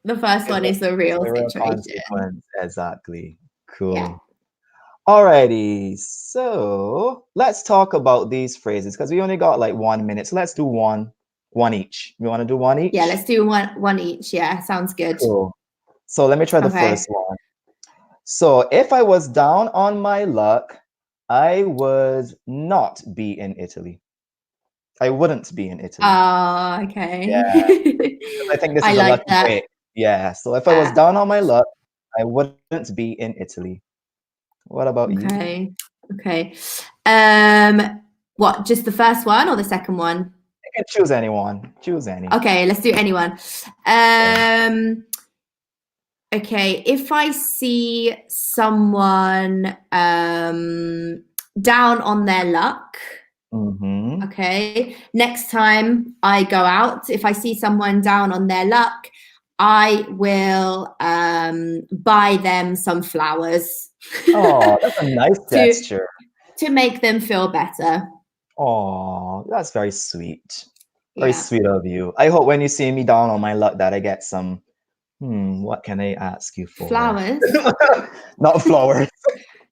Speaker 1: The first one is a real situation.
Speaker 2: Consequence. Exactly. Cool.
Speaker 1: Yeah.
Speaker 2: Alrighty, so let's talk about these phrases because we only got like 1 minute. So let's do one each. You want to do one each?
Speaker 1: Yeah, let's do one each. Yeah, sounds good.
Speaker 2: Cool. So let me try the
Speaker 1: Okay.
Speaker 2: first one. So if I was down on my luck, I would not be in Italy. I wouldn't be in Italy.
Speaker 1: Oh, okay.
Speaker 2: Yeah. I think this
Speaker 1: I
Speaker 2: is a
Speaker 1: like
Speaker 2: lucky
Speaker 1: that.
Speaker 2: break. Yeah. So if I was down on my luck, I wouldn't be in Italy. What about you?
Speaker 1: Okay. Okay. What, just the first one or the second one?
Speaker 2: You can choose anyone. Choose any.
Speaker 1: Okay, let's do anyone. Okay, if I see someone down on their luck, okay, next time I go out, if I see someone down on their luck, I will buy them some flowers.
Speaker 2: Oh, that's a nice gesture.
Speaker 1: To make them feel better.
Speaker 2: Oh, that's very sweet. Very sweet of you. I hope when you see me down on my luck that I get some, what can I ask you for?
Speaker 1: Flowers?
Speaker 2: Not flowers.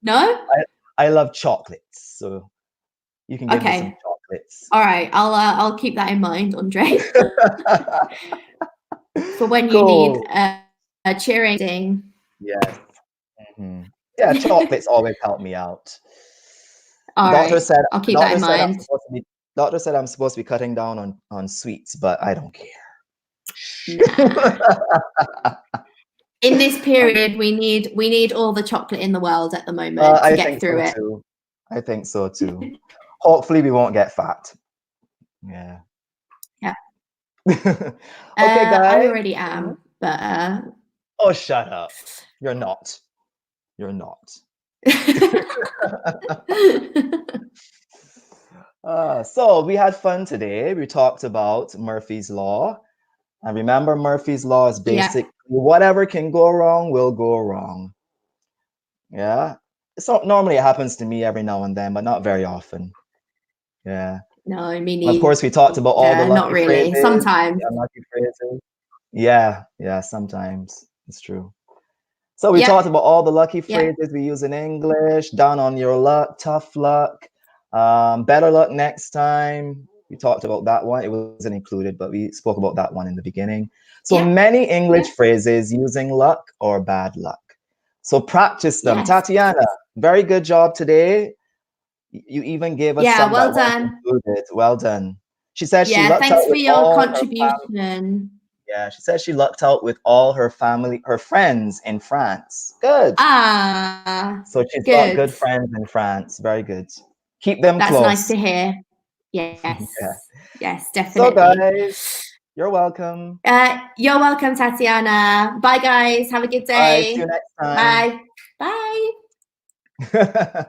Speaker 1: No?
Speaker 2: I love chocolates, so you can give me some chocolates.
Speaker 1: All right, I'll keep that in mind, Andre. For when you
Speaker 2: Cool.
Speaker 1: need a cheering.
Speaker 2: Yes. Yeah, chocolates always help me out.
Speaker 1: All
Speaker 2: Doctor
Speaker 1: right,
Speaker 2: said,
Speaker 1: I'll keep that in mind.
Speaker 2: Doctor said I'm supposed to be cutting down on sweets, but I don't care.
Speaker 1: Nah. In this period, we need all the chocolate in the world at the moment to get through it.
Speaker 2: Too. I think so too. Hopefully, we won't get fat. Yeah.
Speaker 1: Yeah.
Speaker 2: Okay, guys.
Speaker 1: I already am, but.
Speaker 2: Oh, shut up! You're not. You're not. So we had fun today. We talked about Murphy's Law. And remember, Murphy's Law is basically whatever can go wrong will go wrong. Yeah. So normally it happens to me every now and then, but not very often. Yeah.
Speaker 1: No, I mean,
Speaker 2: of course, we talked about all the lucky
Speaker 1: not really.
Speaker 2: phrases.
Speaker 1: Sometimes.
Speaker 2: Lucky phrases. Yeah, sometimes. It's true. So we talked about all the lucky phrases we use in English. Down on your luck, tough luck, better luck next time. We talked about that one. It wasn't included, but we spoke about that one in the beginning. So many English phrases using luck or bad luck. So practice them. Tatiana, very good job today. You even gave us some
Speaker 1: well done.
Speaker 2: Included. Well done. She said she lucked
Speaker 1: thanks
Speaker 2: out
Speaker 1: for your contribution.
Speaker 2: Yeah, she said she lucked out with all her family, her friends in France. Good. So she's got good friends in France. Very good. Keep them close.
Speaker 1: That's nice to hear. Yes. Yes, definitely.
Speaker 2: So guys, you're welcome.
Speaker 1: You're welcome, Tatiana. Bye, guys. Have a good day.
Speaker 2: Bye. See you next time.
Speaker 1: Bye. Bye.